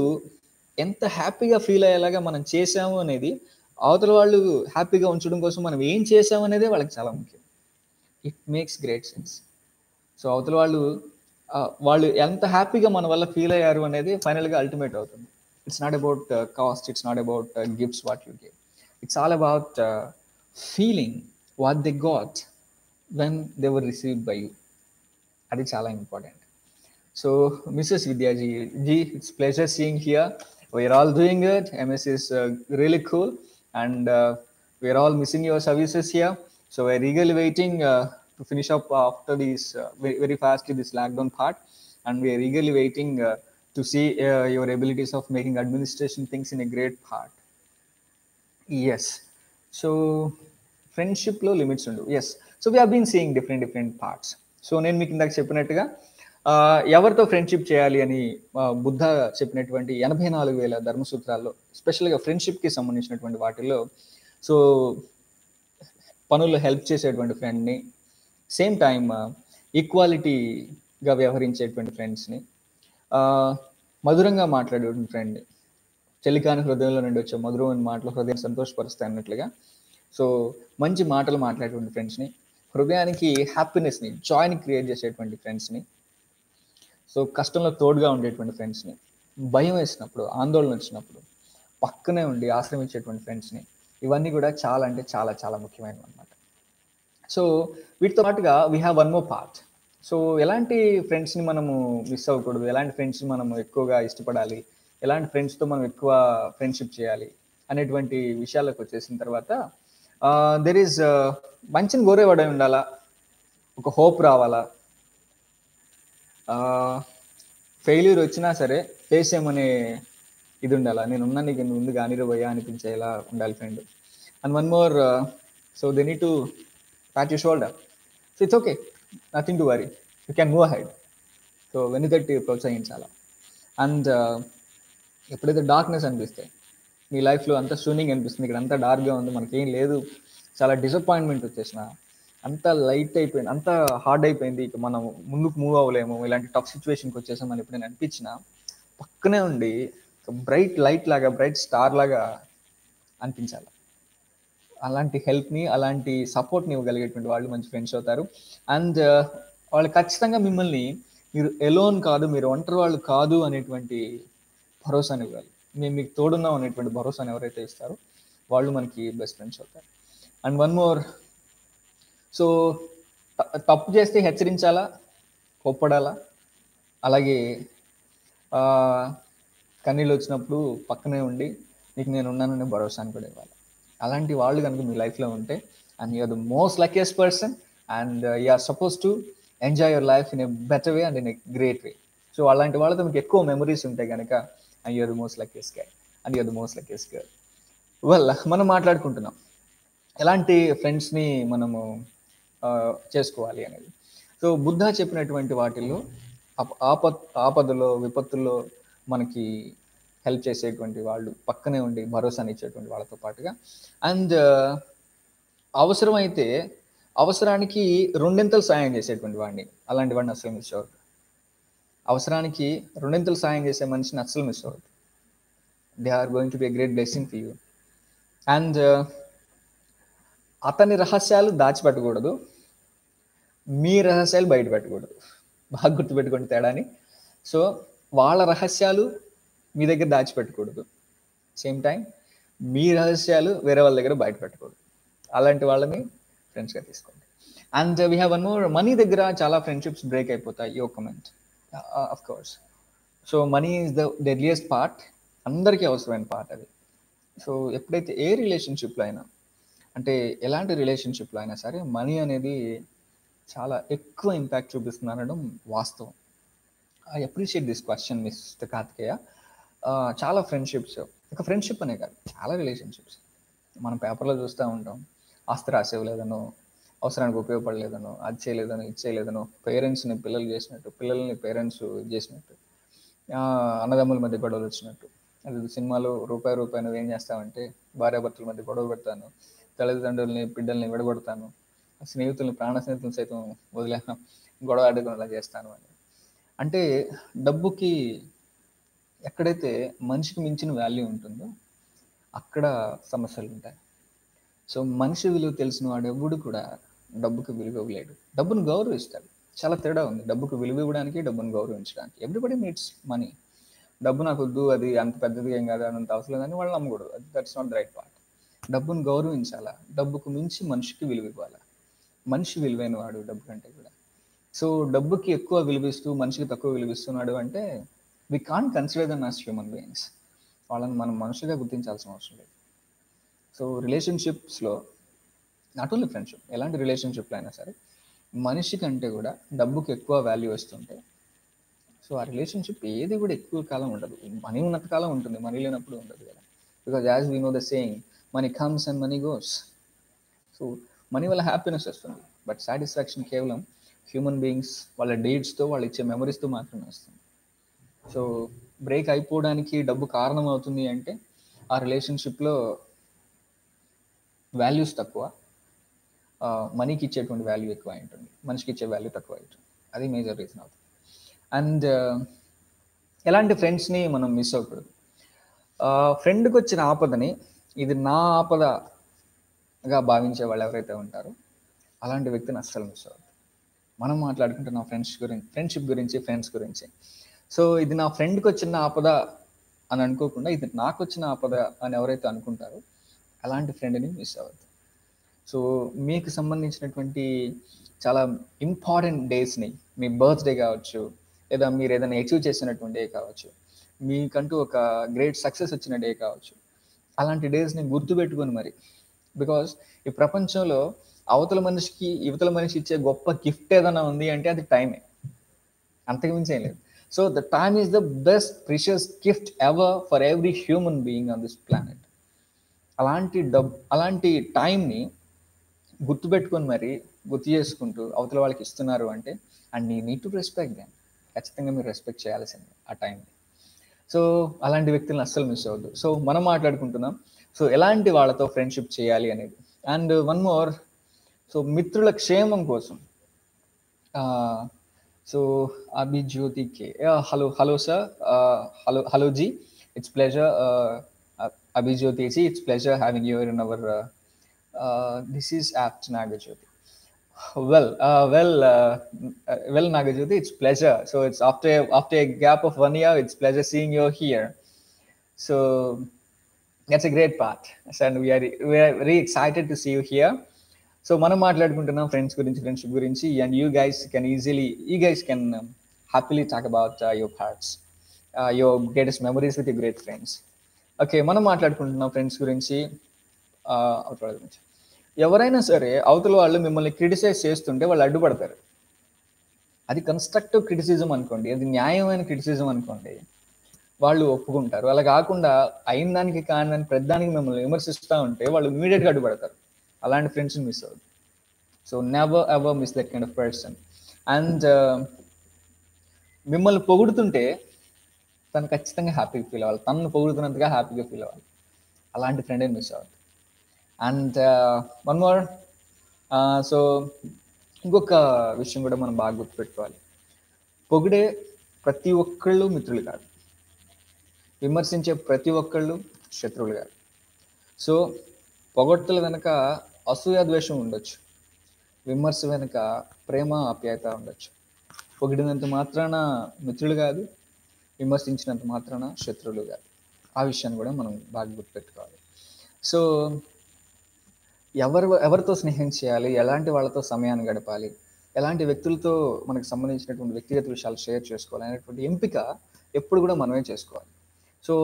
ఎంత హ్యాపీగా ఫీల్ అయ్యేలాగా మనం చేసాము అనేది, అవతల వాళ్ళు హ్యాపీగా ఉంచడం కోసం మనం ఏం చేసాము అనేది వాళ్ళకి చాలా ముఖ్యం. It makes great sense. So అవతల వాళ్ళు ఎంత హ్యాపీగా మన వల్ల ఫీల్ అయ్యారు అనేది ఫైనల్గా అల్టిమేట్ అవుతుంది. It's not about cost, it's not about gifts what you give, it's all about feeling what they got when they were received by you. అది చాలా important. So Mrs. Vidya ji, it's pleasure seeing here. We are all doing it. MS is really cool, and we are all missing your services here. So we're eagerly waiting to finish up after this very fastly this lockdown part, and we are eagerly waiting to see your abilities of making administration things in a great part. Yes. So ఫ్రెండ్షిప్లో లిమిట్స్ ఉండవు. Yes. So we have been seeing different parts. So నేను మీకు ఇందాక చెప్పినట్టుగా ఎవరితో ఫ్రెండ్షిప్ చేయాలి అని బుద్ధ చెప్పినటువంటి 84,000 ధర్మసూత్రాల్లో స్పెషల్గా ఫ్రెండ్షిప్కి సంబంధించినటువంటి వాటిల్లో సో పనుల్లో హెల్ప్ చేసేటువంటి ఫ్రెండ్ని, సేమ్ టైం ఈక్వాలిటీగా వ్యవహరించేటువంటి ఫ్రెండ్స్ని, మధురంగా మాట్లాడేటువంటి ఫ్రెండ్ని, చెలికాని హృదయంలో నుండి వచ్చే మధురమైన మాటలు హృదయం సంతోషపరుస్తాయి అన్నట్లుగా సో మంచి మాటలు మాట్లాడేటువంటి ఫ్రెండ్స్ని, హృదయానికి హ్యాపీనెస్ని, జాయ్ని క్రియేట్ చేసేటువంటి ఫ్రెండ్స్ని, సో కష్టంలో తోడుగా ఉండేటువంటి ఫ్రెండ్స్ని, భయం వేసినప్పుడు ఆందోళన వచ్చినప్పుడు పక్కనే ఉండి ఆశ్రమించేటువంటి ఫ్రెండ్స్ని, ఇవన్నీ కూడా చాలా అంటే చాలా చాలా ముఖ్యమైనవి అనమాట. సో వీటితో పాటుగా we have one more part. So ఎలాంటి ఫ్రెండ్స్ని మనము మిస్ అవ్వకూడదు, ఎలాంటి ఫ్రెండ్స్ని మనము ఎక్కువగా ఇష్టపడాలి, ఎలాంటి ఫ్రెండ్స్తో మనం ఎక్కువ ఫ్రెండ్షిప్ చేయాలి అనేటువంటి విషయాలకు వచ్చేసిన తర్వాత దెర్ ఈజ్ మంచిని కోరేవాడే ఉండాలా, ఒక హోప్ రావాలా, ఫెయిల్యూర్ వచ్చినా సరే ఫేస్ చేయమనే ఇది ఉండాలా, నేను ఉన్నా నీకు ముందు కానీరు పోయా అనిపించేలా ఉండాలి friend. And one more, so they need to pat you shoulder. So it's okay, nothing to worry, you can move ahead. So వెనుకట్టి ప్రోత్సహించాలా. అండ్ ఎప్పుడైతే డార్క్నెస్ అనిపిస్తాయి మీ లైఫ్లో, అంతా స్టూనింగ్ అనిపిస్తుంది, ఇక్కడ అంతా డార్క్గా ఉంది, మనకేం లేదు, చాలా డిసప్పాయింట్మెంట్ వచ్చేసిన, అంత లైట్ అయిపోయింది, అంత హార్డ్ అయిపోయింది, ఇక మనం ముందుకు మూవ్ అవ్వలేము, ఇలాంటి టఫ్ సిచ్యువేషన్కి వచ్చేసాం అని ఎప్పుడైనా అనిపించినా పక్కనే ఉండి బ్రైట్ లైట్ లాగా, బ్రైట్ స్టార్ లాగా అనిపించాలి. అలాంటి హెల్ప్ని, అలాంటి సపోర్ట్ని ఇవ్వగలిగేటువంటి వాళ్ళు మంచి ఫ్రెండ్స్ అవుతారు. అండ్ వాళ్ళు ఖచ్చితంగా మిమ్మల్ని మీరు ఎలోన్ కాదు, మీరు ఒంటరి వాళ్ళు కాదు అనేటువంటి భరోసాని ఇవ్వాలి. మేము మీకు తోడున్నాం అనేటువంటి భరోసాని ఎవరైతే ఇస్తారో వాళ్ళు మనకి బెస్ట్ ఫ్రెండ్స్ అవుతారు. అండ్ వన్ మోర్, సో తప్పు చేస్తే హెచ్చరించాలా, కోప్పడాలా, అలాగే కన్నీళ్ళు వచ్చినప్పుడు పక్కనే ఉండి నీకు నేను ఉన్నాననే భరోసాని కూడా ఇవ్వాలి. అలాంటి వాళ్ళు కనుక మీ లైఫ్లో ఉంటే and you are the most luckiest person and you are suppose to enjoy your life in a better way and in a great way. So అలాంటి వాళ్ళతో మీకు ఎక్కువ మెమరీస్ ఉంటాయి కనుక and you are the most luckiest guy and you are the most luckiest girl. Well, మనం మాట్లాడుకుంటున్నాం ఎలాంటి ఫ్రెండ్స్ని మనము చేసుకోవాలి అనేది. సో బుద్ధ చెప్పినటువంటి వాటిల్లో ఆపదలో విపత్తుల్లో మనకి హెల్ప్ చేసేటువంటి వాళ్ళు, పక్కనే ఉండి భరోసాని ఇచ్చేటువంటి వాళ్ళతో పాటుగా అండ్ అవసరమైతే అవసరానికి రెండింతలు సాయం చేసేటువంటి వాడిని, అలాంటి వాడిని అస్సలు మిస్ అవ్వద్దు. అవసరానికి రెండింతలు సాయం చేసే మనిషిని అస్సలు మిస్ అవ్వద్దు. They are going to be a great blessing for you. And అతని రహస్యాలు దాచిపెట్టకూడదు, మీ రహస్యాలు బయట పెట్టకూడదు. బాగా గుర్తుపెట్టుకోండి తేడాని. సో వాళ్ళ రహస్యాలు మీ దగ్గర దాచిపెట్టకూడదు, సేమ్ టైం మీ రహస్యాలు వేరే వాళ్ళ దగ్గర బయట పెట్టకూడదు. అలాంటి వాళ్ళని ఫ్రెండ్స్గా తీసుకోండి. And we have one more, money దగ్గర చాలా ఫ్రెండ్షిప్స్ బ్రేక్ అయిపోతాయి, యో comment of course. So money is the deadliest part, అందరికీ అవసరమైన పార్ట్ అది. సో ఎప్పుడైతే ఏ రిలేషన్షిప్లో అయినా, అంటే ఎలాంటి రిలేషన్షిప్లో అయినా సరే మనీ అనేది చాలా ఎక్కువ ఇంపాక్ట్ చూపిస్తుంది అనడం వాస్తవం. I appreciate this question Mister Karthikeya. చాలా ఫ్రెండ్షిప్స్, ఒక ఫ్రెండ్షిప్ అనే కాదు, చాలా రిలేషన్షిప్స్ మనం పేపర్లో చూస్తూ ఉంటాం. ఆస్తి రాసేవలేదనో, అవసరానికి ఉపయోగపడలేదనో, అది చేయలేదనో, ఇది చేయలేదనో, పేరెంట్స్ని పిల్లలు చేసినట్టు, పిల్లల్ని పేరెంట్స్ చేసినట్టు, అన్నదమ్ముల మధ్య గొడవలు వచ్చినట్టు. అది సినిమాలో రూపాయి నువ్వు ఏం చేస్తావంటే భార్యాభర్తల మధ్య గొడవ పెడతాను, తల్లిదండ్రుల్ని బిడ్డల్ని విడగొడతాను, స్నేహితుల్ని ప్రాణ స్నేహితులను సైతం వదిలేను, గొడవ అడ్డుకునేలా చేస్తాను అని. అంటే డబ్బుకి ఎక్కడైతే మనిషికి మించిన వాల్యూ ఉంటుందో అక్కడ సమస్యలు ఉంటాయి. సో మనిషి విలువ తెలిసిన వాడు ఎవడు కూడా డబ్బుకి విలువ ఇవ్వలేడు, డబ్బును గౌరవిస్తాడు. చాలా తేడా ఉంది. డబ్బుకు విలువ ఇవ్వడానికి, డబ్బును గౌరవించడానికి. Everybody needs money. డబ్బు నాకు వద్దు, అది అంత పెద్దది ఏం కాదు, అంత అవసరం లేదని వాళ్ళు నమ్మకూడదు. That's not the right part. డబ్బును గౌరవించాలా, డబ్బుకు మించి మనిషికి విలువ ఇవ్వాలా. మనిషి విలువైన వాడు డబ్బు కంటే కూడా. సో డబ్బుకి ఎక్కువ విలువిస్తూ మనిషికి తక్కువ విలువిస్తున్నాడు అంటే we can't consider them as human beings. వాళ్ళని మనం మనుషులుగా గుర్తించాల్సిన అవసరం లేదు. సో రిలేషన్షిప్స్లో, నాట్ ఓన్లీ ఫ్రెండ్షిప్, ఎలాంటి రిలేషన్షిప్లో అయినా సరే మనిషి కంటే కూడా డబ్బుకి ఎక్కువ వాల్యూ వస్తుంటే సో ఆ రిలేషన్షిప్ ఏది కూడా ఎక్కువ కాలం ఉండదు. మనీ ఉన్నంత కాలం ఉంటుంది, మనీ లేనప్పుడు ఉండదు కదా. Because as we know the saying, money comes and money goes. So money వల్ల హ్యాపీనెస్ వస్తుంది, బట్ సాటిస్ఫాక్షన్ కేవలం హ్యూమన్ బీయింగ్స్ వాళ్ళ డేట్స్తో, వాళ్ళు ఇచ్చే మెమరీస్తో మాత్రమే వస్తుంది. సో బ్రేక్ అయిపోవడానికి డబ్బు కారణం అవుతుంది అంటే ఆ రిలేషన్షిప్లో వాల్యూస్ తక్కువ, మనీకి ఇచ్చేటువంటి వాల్యూ ఎక్కువ ఉంటుంది, మనిషికి ఇచ్చే వాల్యూ తక్కువ అవుతుంది. అది మేజర్ రీజన్ అవుతుంది. అండ్ ఎలాంటి ఫ్రెండ్స్ని మనం మిస్ అవ్వకూడదు. ఫ్రెండ్కి వచ్చిన ఆపదని ఇది నా ఆపదగా భావించే వాళ్ళు ఎవరైతే ఉంటారో అలాంటి వ్యక్తిని అస్సలు మిస్ అవ్వదు. మనం మాట్లాడుకుంటున్నాం ఫ్రెండ్షిప్ గురించి, ఫ్రెండ్స్ గురించి. సో ఇది నా ఫ్రెండ్కి వచ్చిన ఆపద అని అనుకోకుండా ఇది నాకు వచ్చిన ఆపద అని ఎవరైతే అనుకుంటారో అలాంటి ఫ్రెండ్ని మిస్ అవ్వద్దు. సో మీకు సంబంధించినటువంటి చాలా ఇంపార్టెంట్ డేస్ని, మీ బర్త్డే కావచ్చు, లేదా మీరు ఏదైనా అచీవ్ చేసినటువంటి డే కావచ్చు, మీకంటూ ఒక గ్రేట్ సక్సెస్ వచ్చిన డే కావచ్చు, అలాంటి డేస్ని గుర్తుపెట్టుకొని మరి. బికాస్ ఈ ప్రపంచంలో అవతల మనిషికి యువతల మనిషి ఇచ్చే గొప్ప గిఫ్ట్ ఏదైనా ఉంది అంటే అది టైమే, అంతకుమించి ఏం లేదు. So the time is the best precious gift ever for every human being on this planet. అలాంటి టైంని గుర్తుపెట్టుకొని మరి గుర్తు చేసుకుంటూ అవతల వాళ్ళకి ఇస్తున్నారు అంటే, and you need to respect them. ఖచ్చితంగా మీరు రెస్పెక్ట్ చేయాల్సిందే ఆ టైంని. సో అలాంటి వ్యక్తులను అస్సలు మిస్ అవ్వద్దు. సో మనం మాట్లాడుకుంటున్నాం సో ఎలాంటి వాళ్ళతో ఫ్రెండ్షిప్ చేయాలి అనేది. అండ్ వన్ మోర్, సో మిత్రుల క్షేమం కోసం. So Abhijyoti K, hello sir, hello ji, it's pleasure. Abhijyoti ji, it's pleasure having you in our. This is Apt Nagajyoti. Well, Nagajyoti, it's pleasure. So it's after a gap of 1 year, it's pleasure seeing you here. So that's a great part, and we are very excited to see you here. So మనం మాట్లాడుకుంటున్నాం ఫ్రెండ్స్ గురించి, ఫ్రెండ్షిప్ గురించి, and you guys can happily talk about your parts, your greatest memories with your great friends. Okay, మనం మాట్లాడుకుంటున్నాం ఫ్రెండ్స్ గురించి, అవతల గురించి. ఎవరైనా సరే అవతల వాళ్ళు మిమ్మల్ని క్రిటిసైజ్ చేస్తుంటే వాళ్ళు అడ్డుపడతారు. అది కన్స్ట్రక్టివ్ క్రిటిసిజం అనుకోండి, అది న్యాయమైన క్రిటిసిజం అనుకోండి, వాళ్ళు ఒప్పుకుంటారు. అలా కాకుండా అయిన దానికి కాని దానికి ప్రతిదానికి మిమ్మల్ని విమర్శిస్తూ ఉంటే వాళ్ళు ఇమీడియట్గా అడ్డుపడతారు. అలాంటి ఫ్రెండ్స్ని మిస్ అవ్వదు. So never ever miss that kind of person. And మిమ్మల్ని పొగుడుతుంటే తను ఖచ్చితంగా హ్యాపీగా ఫీల్ అవ్వాలి, తనను పొగుడుతున్నంతగా హ్యాపీగా ఫీల్ అవ్వాలి. అలాంటి ఫ్రెండ్ని మిస్ అవ్వదు. అండ్ వన్ మోర్, సో ఇంకొక విషయం కూడా మనం బాగా గుర్తుపెట్టుకోవాలి. పొగిడే ప్రతి ఒక్కళ్ళు మిత్రులు కాదు, విమర్శించే ప్రతి ఒక్కళ్ళు శత్రువులు కాదు. సో పొగడ్తల వెనక అసూయ ద్వేషం ఉండొచ్చు, విమర్శ వెనక ప్రేమ ఆప్యాయత ఉండొచ్చు. పొగిడినంత మాత్రాన మిత్రులు కాదు, విమర్శించినంత మాత్రాన శత్రువులు కాదు. ఆ విషయాన్ని కూడా మనం బాగా గుర్తుపెట్టుకోవాలి. సో ఎవరితో స్నేహం చేయాలి, ఎలాంటి వాళ్ళతో సమయాన్ని గడపాలి, ఎలాంటి వ్యక్తులతో మనకు సంబంధించినటువంటి వ్యక్తిగత విషయాలు షేర్ చేసుకోవాలి అనేటువంటి ఎంపిక ఎప్పుడు కూడా మనమే చేసుకోవాలి. సో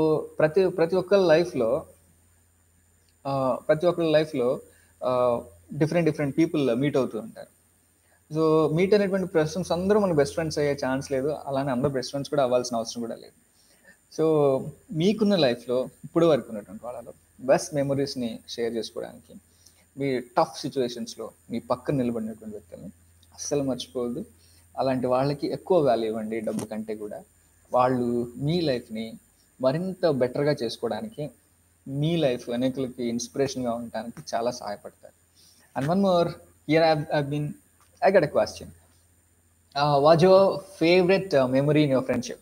ప్రతి ఒక్కరి లైఫ్లో డిఫరెంట్ పీపుల్ మీట్ అవుతూ ఉంటారు. సో మీట్ అనేటువంటి పర్సన్స్ అందరూ మన బెస్ట్ ఫ్రెండ్స్ అయ్యే ఛాన్స్ లేదు, అలానే అందరూ బెస్ట్ ఫ్రెండ్స్ కూడా అవ్వాల్సిన అవసరం కూడా లేదు. సో మీకున్న లైఫ్లో ఇప్పుడు వరకు ఉన్నటువంటి వాళ్ళలో బెస్ట్ మెమరీస్ని షేర్ చేసుకోవడానికి మీ టఫ్ సిచ్యువేషన్స్లో మీ పక్కన నిలబడినటువంటి వ్యక్తుల్ని అస్సలు మర్చిపోవద్దు. అలాంటి వాళ్ళకి ఎక్కువ వాల్యూ ఇవ్వండి డబ్బు కంటే కూడా. వాళ్ళు మీ లైఫ్ని మరింత బెటర్గా చేసుకోవడానికి, మీ లైఫ్ అనేకులకి ఇన్స్పిరేషన్గా ఉండడానికి చాలా సహాయపడతారు. And one more, here I got a question. What's your favorite memory in your friendship?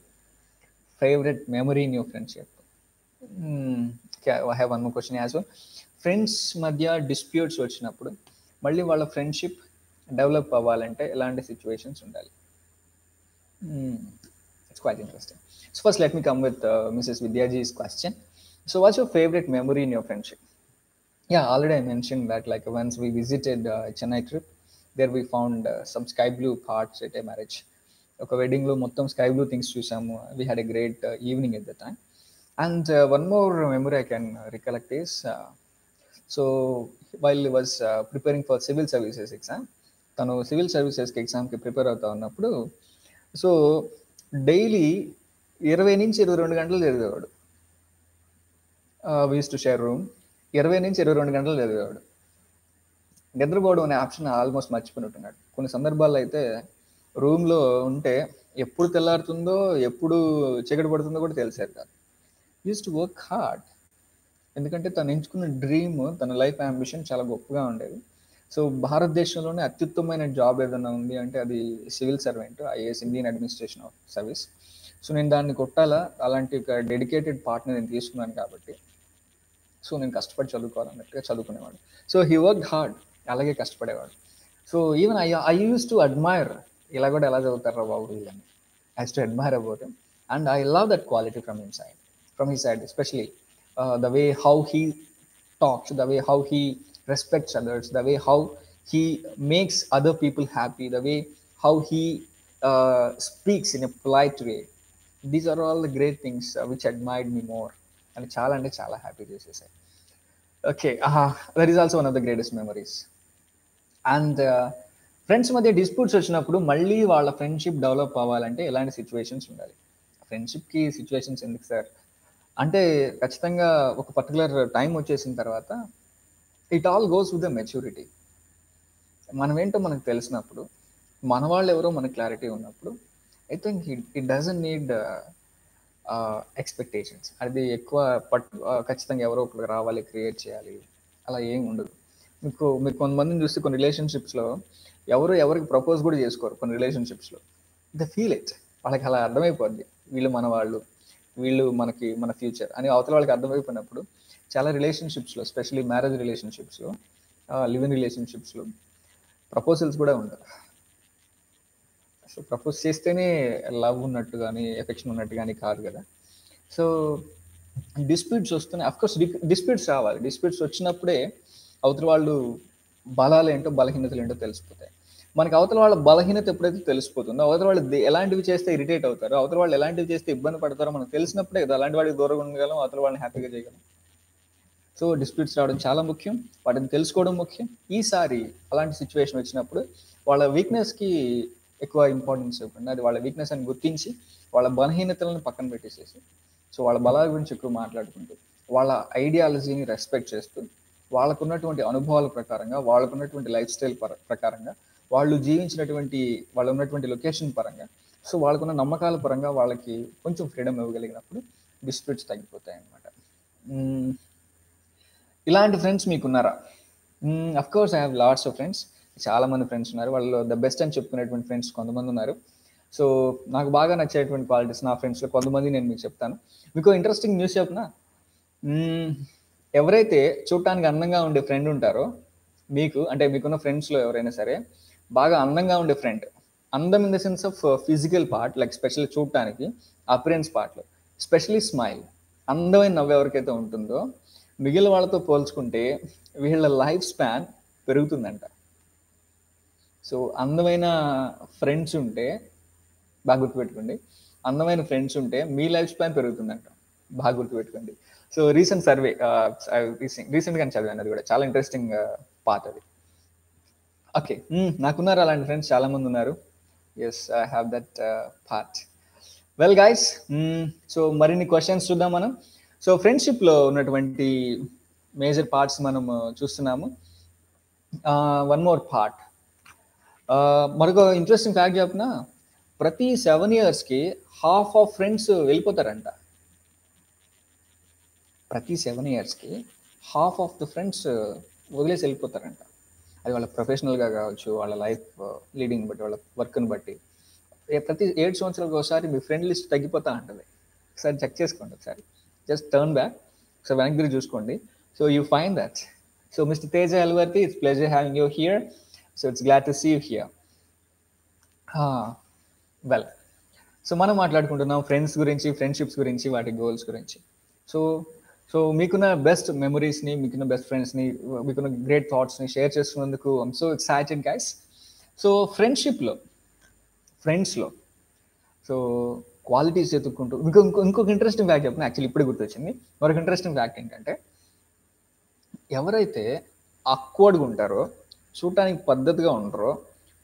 Favorite memory in your friendship? Okay, I have one more question as well. Friends మధ్య డిస్ప్యూట్స్ వచ్చినప్పుడు మళ్ళీ వాళ్ళ ఫ్రెండ్షిప్ డెవలప్ అవ్వాలంటే ఎలాంటి సిచ్యువేషన్స్ ఉండాలి? It's quite interesting. So first, let me come with Mrs. Vidyaji's question. So what's your favorite memory in your friendship? Yeah, already I mentioned that like once we visited Chennai trip, there we found some sky blue parts at a marriage. ఒక వెడ్డింగ్లో మొత్తం స్కై బ్లూ థింగ్స్ చూసాము. We had a great evening at the time. And one more memory I can recollect is, so while was preparing for civil services exam, తను సివిల్ సర్వీసెస్కి ఎగ్జామ్కి ప్రిపేర్ అవుతా ఉన్నప్పుడు సో డైలీ 20 నుంచి 22 గంటలు చదివేవాడు. We use to share room. 20 నుంచి 22 గంటలు చదివేవాడు. నిద్రపోవడం అనే ఆప్షన్ ఆల్మోస్ట్ మర్చిపోయినట్టున్నాడు. కొన్ని సందర్భాల్లో అయితే రూమ్లో ఉంటే ఎప్పుడు తెల్లారుతుందో ఎప్పుడు చీకటి పడుతుందో కూడా తెలిసేది కాదు. యూస్ టు వర్క్ హార్డ్, ఎందుకంటే తను ఎంచుకున్న డ్రీమ్, తన లైఫ్ అంబిషన్ చాలా గొప్పగా ఉండేది. సో భారతదేశంలోనే అత్యుత్తమైన జాబ్ ఏదైనా ఉంది అంటే అది civil servant, IAS, Indian administration of service. So నేను దాన్ని కొట్టాలా, అలాంటి ఒక డెడికేటెడ్ పార్ట్ని నేను తీసుకున్నాను కాబట్టి సో నేను కష్టపడి చదువుకోవాలన్నట్టుగా చదువుకునేవాడు. సో హీ వర్క్ హార్డ్, అలాగే కష్టపడేవాడు. So even I use to admire, ఇలా కూడా ఎలా చదువుతారా బాబు వీళ్ళని, I use to admire about him and I love that quality from his side, especially the way how he talks, the way how he respects others, the way how he makes other people happy, the way how he speaks in a polite way. These are all the great things which admired me more and chala ante chala happy చేసేసాయి. Okay, that is also one of the greatest memories. And friends మధ్య డిస్ప్యూట్స్ వచ్చినప్పుడు మళ్ళీ వాళ్ళ ఫ్రెండ్షిప్ డెవలప్ అవ్వాలంటే ఎలాంటి సిచ్యువేషన్స్ ఉండాలి? ఫ్రెండ్షిప్కి సిచ్యువేషన్స్ ఎందుకు సార్ అంటే ఖచ్చితంగా ఒక పర్టికులర్ టైం వచ్చేసిన తర్వాత it all goes with the maturity. మనం ఏంటో మనకు తెలిసినప్పుడు, మన వాళ్ళు ఎవరో మనకు క్లారిటీ ఉన్నప్పుడు I think it doesn't need expectations. అది ఎక్కువ ఖచ్చితంగా ఎవరో ఒకరు రావాలి, క్రియేట్ చేయాలి, అలా ఏం ఉండదు. మీరు కొంతమందిని చూస్తే కొన్ని రిలేషన్షిప్స్లో ఎవరికి ప్రపోజ్ కూడా చేసుకోరు. కొన్ని రిలేషన్షిప్స్లో ద ఫీల్ ఇట్, వాళ్ళకి అలా అర్థమైపోద్ది, వీళ్ళు మన వాళ్ళు, వీళ్ళు మన ఫ్యూచర్ అని అవతల వాళ్ళకి అర్థమైపోయినప్పుడు చాలా రిలేషన్షిప్స్లో, ఎస్పెషలీ మ్యారేజ్ రిలేషన్షిప్స్లో, లివ్ ఇన్ రిలేషన్షిప్స్లో ప్రపోజల్స్ కూడా ఉంటారు. సో ప్రపోజ్ చేస్తేనే లవ్ ఉన్నట్టు కానీ ఎఫెక్షన్ ఉన్నట్టు కానీ కాదు కదా. సో డిస్ప్యూట్స్ వస్తున్నాయి, అఫ్కోర్స్ డిస్ప్యూట్స్ రావాలి. డిస్ప్యూట్స్ వచ్చినప్పుడే అవతల వాళ్ళు బలాలు ఏంటో బలహీనతలు ఏంటో తెలిసిపోతాయి. మనకి అవతల వాళ్ళ బలహీనత ఎప్పుడైతే తెలిసిపోతుందో, అవతల వాళ్ళు ఎలాంటివి చేస్తే ఇరిటేట్ అవుతారో, అవతల వాళ్ళు ఎలాంటివి చేస్తే ఇబ్బంది పడతారో మనకు తెలిసినప్పుడే కదా అలాంటి వాడికి దూరంగా ఉండగలం, అవతల వాళ్ళని హ్యాపీగా చేయగలం. సో డిస్ప్యూట్స్ రావడం చాలా ముఖ్యం, వాటిని తెలుసుకోవడం ముఖ్యం. ఈసారి అలాంటి సిచ్యువేషన్ వచ్చినప్పుడు వాళ్ళ వీక్నెస్కి ఎక్కువ ఇంపార్టెన్స్ ఇవ్వకుండా, అది వాళ్ళ వీక్నెస్ అని గుర్తించి వాళ్ళ బలహీనతలను పక్కన పెట్టేసేసి సో వాళ్ళ బలాల గురించి ఎక్కువ మాట్లాడుకుంటూ, వాళ్ళ ఐడియాలజీని రెస్పెక్ట్ చేస్తూ, వాళ్ళకున్నటువంటి అనుభవాల ప్రకారంగా, వాళ్ళకున్నటువంటి లైఫ్ స్టైల్ ప్రకారంగా, వాళ్ళు జీవించినటువంటి, వాళ్ళు ఉన్నటువంటి లొకేషన్ పరంగా, సో వాళ్ళకున్న నమ్మకాల పరంగా వాళ్ళకి కొంచెం ఫ్రీడమ్ ఇవ్వగలిగినప్పుడు డిస్ప్యూట్స్ తగ్గిపోతాయి అన్నమాట. ఇలాంటి ఫ్రెండ్స్ మీకున్నారా? Of course I have lots of friends. చాలామంది ఫ్రెండ్స్ ఉన్నారు. వాళ్ళు ద బెస్ట్ అని చెప్పుకునేటువంటి ఫ్రెండ్స్ కొంతమంది ఉన్నారు. సో నాకు బాగా నచ్చేటువంటి క్వాలిటీస్ నా ఫ్రెండ్స్లో కొంతమంది నేను మీకు చెప్తాను. మీకు ఇంట్రెస్టింగ్ న్యూస్ చెప్పనా? ఎవరైతే చూడటానికి అందంగా ఉండే ఫ్రెండ్ ఉంటారో మీకు, అంటే మీకున్న ఫ్రెండ్స్లో ఎవరైనా సరే బాగా అందంగా ఉండే ఫ్రెండ్, అందం in the sense of physical part, like special చూడటానికి అపిరెన్స్ పార్ట్లో, స్పెషలీ స్మైల్, అందమైన నవ్వు ఎవరికైతే ఉంటుందో మిగిలిన వాళ్ళతో పోల్చుకుంటే వీళ్ళ లైఫ్ స్పాన్ పెరుగుతుందంట. సో అందమైన ఫ్రెండ్స్ ఉంటే బాగా గుర్తుపెట్టుకోండి, అందమైన ఫ్రెండ్స్ ఉంటే మీ లైఫ్ స్పాన్ పెరుగుతుందంట, బాగా గుర్తుపెట్టుకోండి. సో రీసెంట్ సర్వే, రీసెంట్గా చదివాను, అది కూడా చాలా ఇంట్రెస్టింగ్ పార్ట్ అది. ఓకే, నాకున్నారు అలాంటి ఫ్రెండ్స్ చాలామంది ఉన్నారు. Yes, I have that part. Well guys, so మరిన్ని క్వశ్చన్స్ చూద్దాం మనం. సో ఫ్రెండ్షిప్లో ఉన్నటువంటి మేజర్ పార్ట్స్ మనం చూస్తున్నాము. వన్ మోర్ పార్ట్, మరొక ఇంట్రెస్టింగ్ ఫ్యాక్ట్ చెప్పిన, ప్రతి 7 yearsకి హాఫ్ ఆఫ్ ఫ్రెండ్స్ వెళ్ళిపోతారంట. ప్రతి 7 yearsకి హాఫ్ ఆఫ్ ద ఫ్రెండ్స్ వదిలేసి వెళ్ళిపోతారంట. అది వాళ్ళ ప్రొఫెషనల్గా కావచ్చు, వాళ్ళ లైఫ్ లీడింగ్ బట్టి, వాళ్ళ వర్క్ని బట్టి. ప్రతి 7 సంవత్సరాలకు ఒకసారి మీ ఫ్రెండ్ లిస్ట్ తగ్గిపోతా ఉంటుంది. ఒకసారి చెక్ చేసుకోండి, ఒకసారి జస్ట్ టర్న్ బ్యాక్, ఒకసారి వెనక్కి తిరిగి చూసుకోండి. So you find that. So mister Teja ఎల్వర్తి, it's pleasure having you here. So it's glad to see you here. Well, so మనం మాట్లాడుకుంటున్నాం ఫ్రెండ్స్ గురించి, ఫ్రెండ్షిప్స్ గురించి, వాటి గోల్స్ గురించి. సో సో మీకున్న బెస్ట్ మెమరీస్ని, మీకున్న బెస్ట్ ఫ్రెండ్స్ని, మీకున్న గ్రేట్ థాట్స్ని షేర్ చేసుకున్నందుకు I'm so excited guys. So ఫ్రెండ్స్లో సో క్వాలిటీస్ ఎత్తుక్కుంటూ ఇంకొక ఇంట్రెస్టింగ్ ఫ్యాక్ట్ చెప్పిన, యాక్చువల్లీ ఇప్పుడే గుర్తొచ్చింది. మరొక ఇంట్రెస్టింగ్ ఫ్యాక్ట్ ఏంటంటే, ఎవరైతే అక్వర్డ్గా ఉంటారో, చూడటానికి పద్ధతిగా ఉంటారో,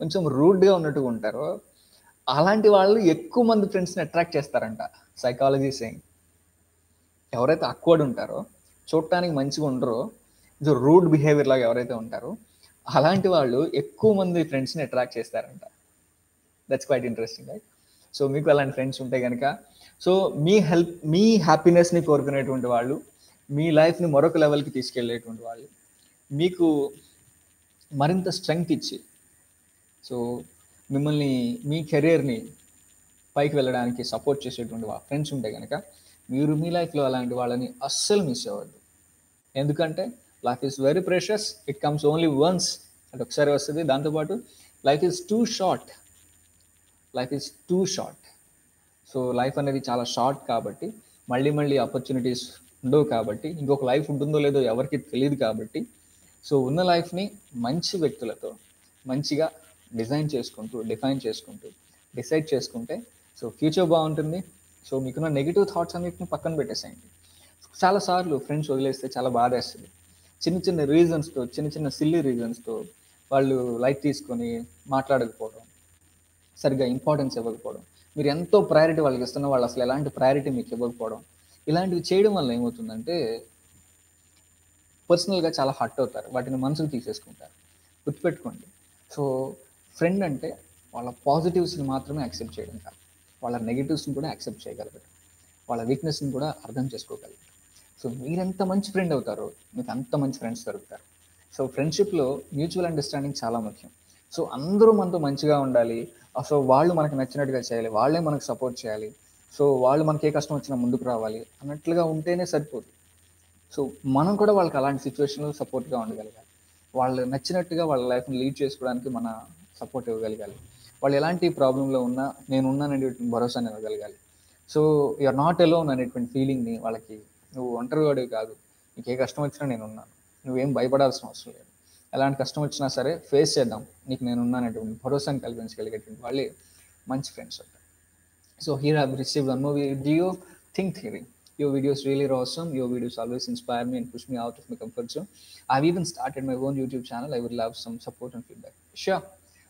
కొంచెం రూడ్గా ఉన్నట్టుగా ఉంటారో, అలాంటి వాళ్ళు ఎక్కువ మంది ఫ్రెండ్స్ని అట్రాక్ట్ చేస్తారంట, సైకాలజీ సేయింగ్. ఎవరైతే అక్వర్డ్ ఉంటారో, చూడటానికి మంచిగా ఉండరో, ఇది రూడ్ బిహేవియర్ లాగా ఎవరైతే ఉంటారో, అలాంటి వాళ్ళు ఎక్కువ మంది ఫ్రెండ్స్ని అట్రాక్ట్ చేస్తారంట. That's quiet interesting right? So మీకు అలాంటి ఫ్రెండ్స్ ఉంటే కనుక, సో మీ హ్యాపీనెస్ని కోరుకునేటువంటి వాళ్ళు, మీ లైఫ్ని మరొక లెవెల్కి తీసుకెళ్ళేటువంటి వాళ్ళు, మీకు మరింత స్ట్రెంగ్త్ ఇచ్చి, సో మిమ్మల్ని మీ కెరియర్ని పైకి వెళ్ళడానికి సపోర్ట్ చేసేటువంటి ఫ్రెండ్స్ ఉంటే కనుక, మీరు మీ లైఫ్లో అలాంటి వాళ్ళని అస్సలు మిస్ అవ్వద్దు. ఎందుకంటే life is very precious, it comes only once, అది ఒకసారి వస్తుంది. దాంతోపాటు life is two short. So life అనేది చాలా షార్ట్ కాబట్టి, మళ్ళీ ఆపర్చునిటీస్ ఉండవు కాబట్టి, ఇంకొక లైఫ్ ఉంటుందో లేదో ఎవరికి తెలియదు కాబట్టి, సో ఉన్న లైఫ్ని మంచి వ్యక్తులతో మంచిగా డిఫైన్ చేసుకుంటూ డిసైడ్ చేసుకుంటే సో ఫ్యూచర్ బాగుంటుంది. సో మీకున్న నెగిటివ్ థాట్స్ అన్నిటిని పక్కన పెట్టేసేయండి. చాలాసార్లు ఫ్రెండ్స్ వదిలేస్తే చాలా బాధ వేస్తుంది. చిన్న రీజన్స్తో, చిన్న సిల్లీ రీజన్స్తో వాళ్ళు లైట్ తీసుకొని మాట్లాడకపోవడం, సరిగ్గా ఇంపార్టెన్స్ ఇవ్వకపోవడం, మీరు ఎంతో ప్రయారిటీ వాళ్ళకి ఇస్తున్న వాళ్ళు అసలు ఎలాంటి ప్రయారిటీ మీకు ఇవ్వకపోవడం, ఇలాంటివి చేయడం వల్ల ఏమవుతుందంటే పర్సనల్గా చాలా హర్ట్ అవుతారు, వాటిని మనసుకు తీసేసుకుంటారు. గుర్తుపెట్టుకోండి, సో ఫ్రెండ్ అంటే వాళ్ళ పాజిటివ్స్ని మాత్రమే యాక్సెప్ట్ చేయడం కాదు, వాళ్ళ నెగిటివ్స్ని కూడా యాక్సెప్ట్ చేయగలగడం, వాళ్ళ వీక్నెస్ని కూడా అర్థం చేసుకోగలగడం. సో మీరు ఎంత మంచి ఫ్రెండ్ అవుతారో, మీకు అంత మంచి ఫ్రెండ్స్ దొరుకుతారు. సో ఫ్రెండ్షిప్లో మ్యూచువల్ అండర్స్టాండింగ్ చాలా ముఖ్యం. సో అందరూ మనతో మంచిగా ఉండాలి, సో వాళ్ళు మనకు నచ్చినట్టుగా చేయాలి, వాళ్ళే మనకు సపోర్ట్ చేయాలి, సో వాళ్ళు మనకి ఏ కష్టం వచ్చినా ముందుకు రావాలి అన్నట్లుగా ఉంటేనే సరిపోదు. సో మనం కూడా వాళ్ళకి అలాంటి సిచ్యువేషన్లో సపోర్ట్గా ఉండగలగాలి, వాళ్ళు నచ్చినట్టుగా వాళ్ళ లైఫ్ని లీడ్ చేసుకోవడానికి మన సపోర్ట్ ఇవ్వగలగాలి, వాళ్ళు ఎలాంటి ప్రాబ్లంలో ఉన్నా నేను ఉన్నాననేటువంటి భరోసాని ఇవ్వగలగాలి. సో యూఆర్ నాట్ ఎలోన్ అనేటువంటి ఫీలింగ్ని వాళ్ళకి, నువ్వు ఒంటరివాడివి కాదు, నీకు ఏ కష్టం వచ్చినా నేను ఉన్నాను, నువ్వేం భయపడాల్సిన అవసరం లేదు, ఎలాంటి కష్టం వచ్చినా సరే ఫేస్ చేద్దాం, నీకు నేను ఉన్నాననేటువంటి భరోసాని కల్పించగలిగేటువంటి వాళ్ళే మంచి ఫ్రెండ్స్ ఉంటారు. So here I received one more video, think theory. Your videos really are awesome. Your videos always inspire me and push me out of my comfort zone. I've even started my own YouTube channel. I would love some support and feedback. Sure.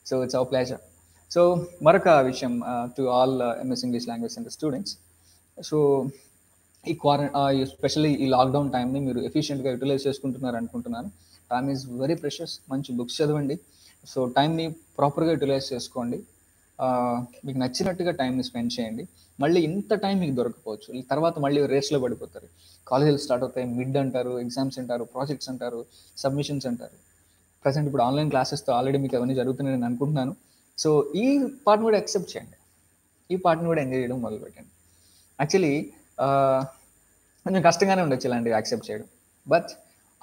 So it's our pleasure. So మరొక విషయం to all MS English language center students. So especially ఈ లాక్డౌన్ టైంని మీరు ఎఫిషియెంట్గా యూటిలైజ్ చేసుకుంటున్నారు అనుకుంటున్నాను. Time is very precious. మంచి బుక్స్ చదవండి. సో టైంని ప్రాపర్గా యూటిలైజ్ చేసుకోండి. మీకు నచ్చినట్టుగా టైంని స్పెండ్ చేయండి. మళ్ళీ ఇంత టైం మీకు దొరకపోవచ్చు, తర్వాత మళ్ళీ రేస్లో పడిపోతారు. కాలేజీలు స్టార్ట్ అవుతాయి, మిడ్ అంటారు, ఎగ్జామ్స్ అంటారు, ప్రాజెక్ట్స్ అంటారు, సబ్మిషన్స్ అంటారు. ప్రజెంట్ ఇప్పుడు ఆన్లైన్ క్లాసెస్తో ఆల్రెడీ మీకు అవన్నీ జరుగుతున్నాయి నేను అనుకుంటున్నాను. సో ఈ పార్ట్ని కూడా యాక్సెప్ట్ చేయండి, ఈ పార్ట్ని కూడా ఎంజాయ్ చేయడం మొదలుపెట్టండి. యాక్చువల్లీ కొంచెం కష్టంగానే ఉండొచ్చు ఇలాంటివి యాక్సెప్ట్ చేయడం, బట్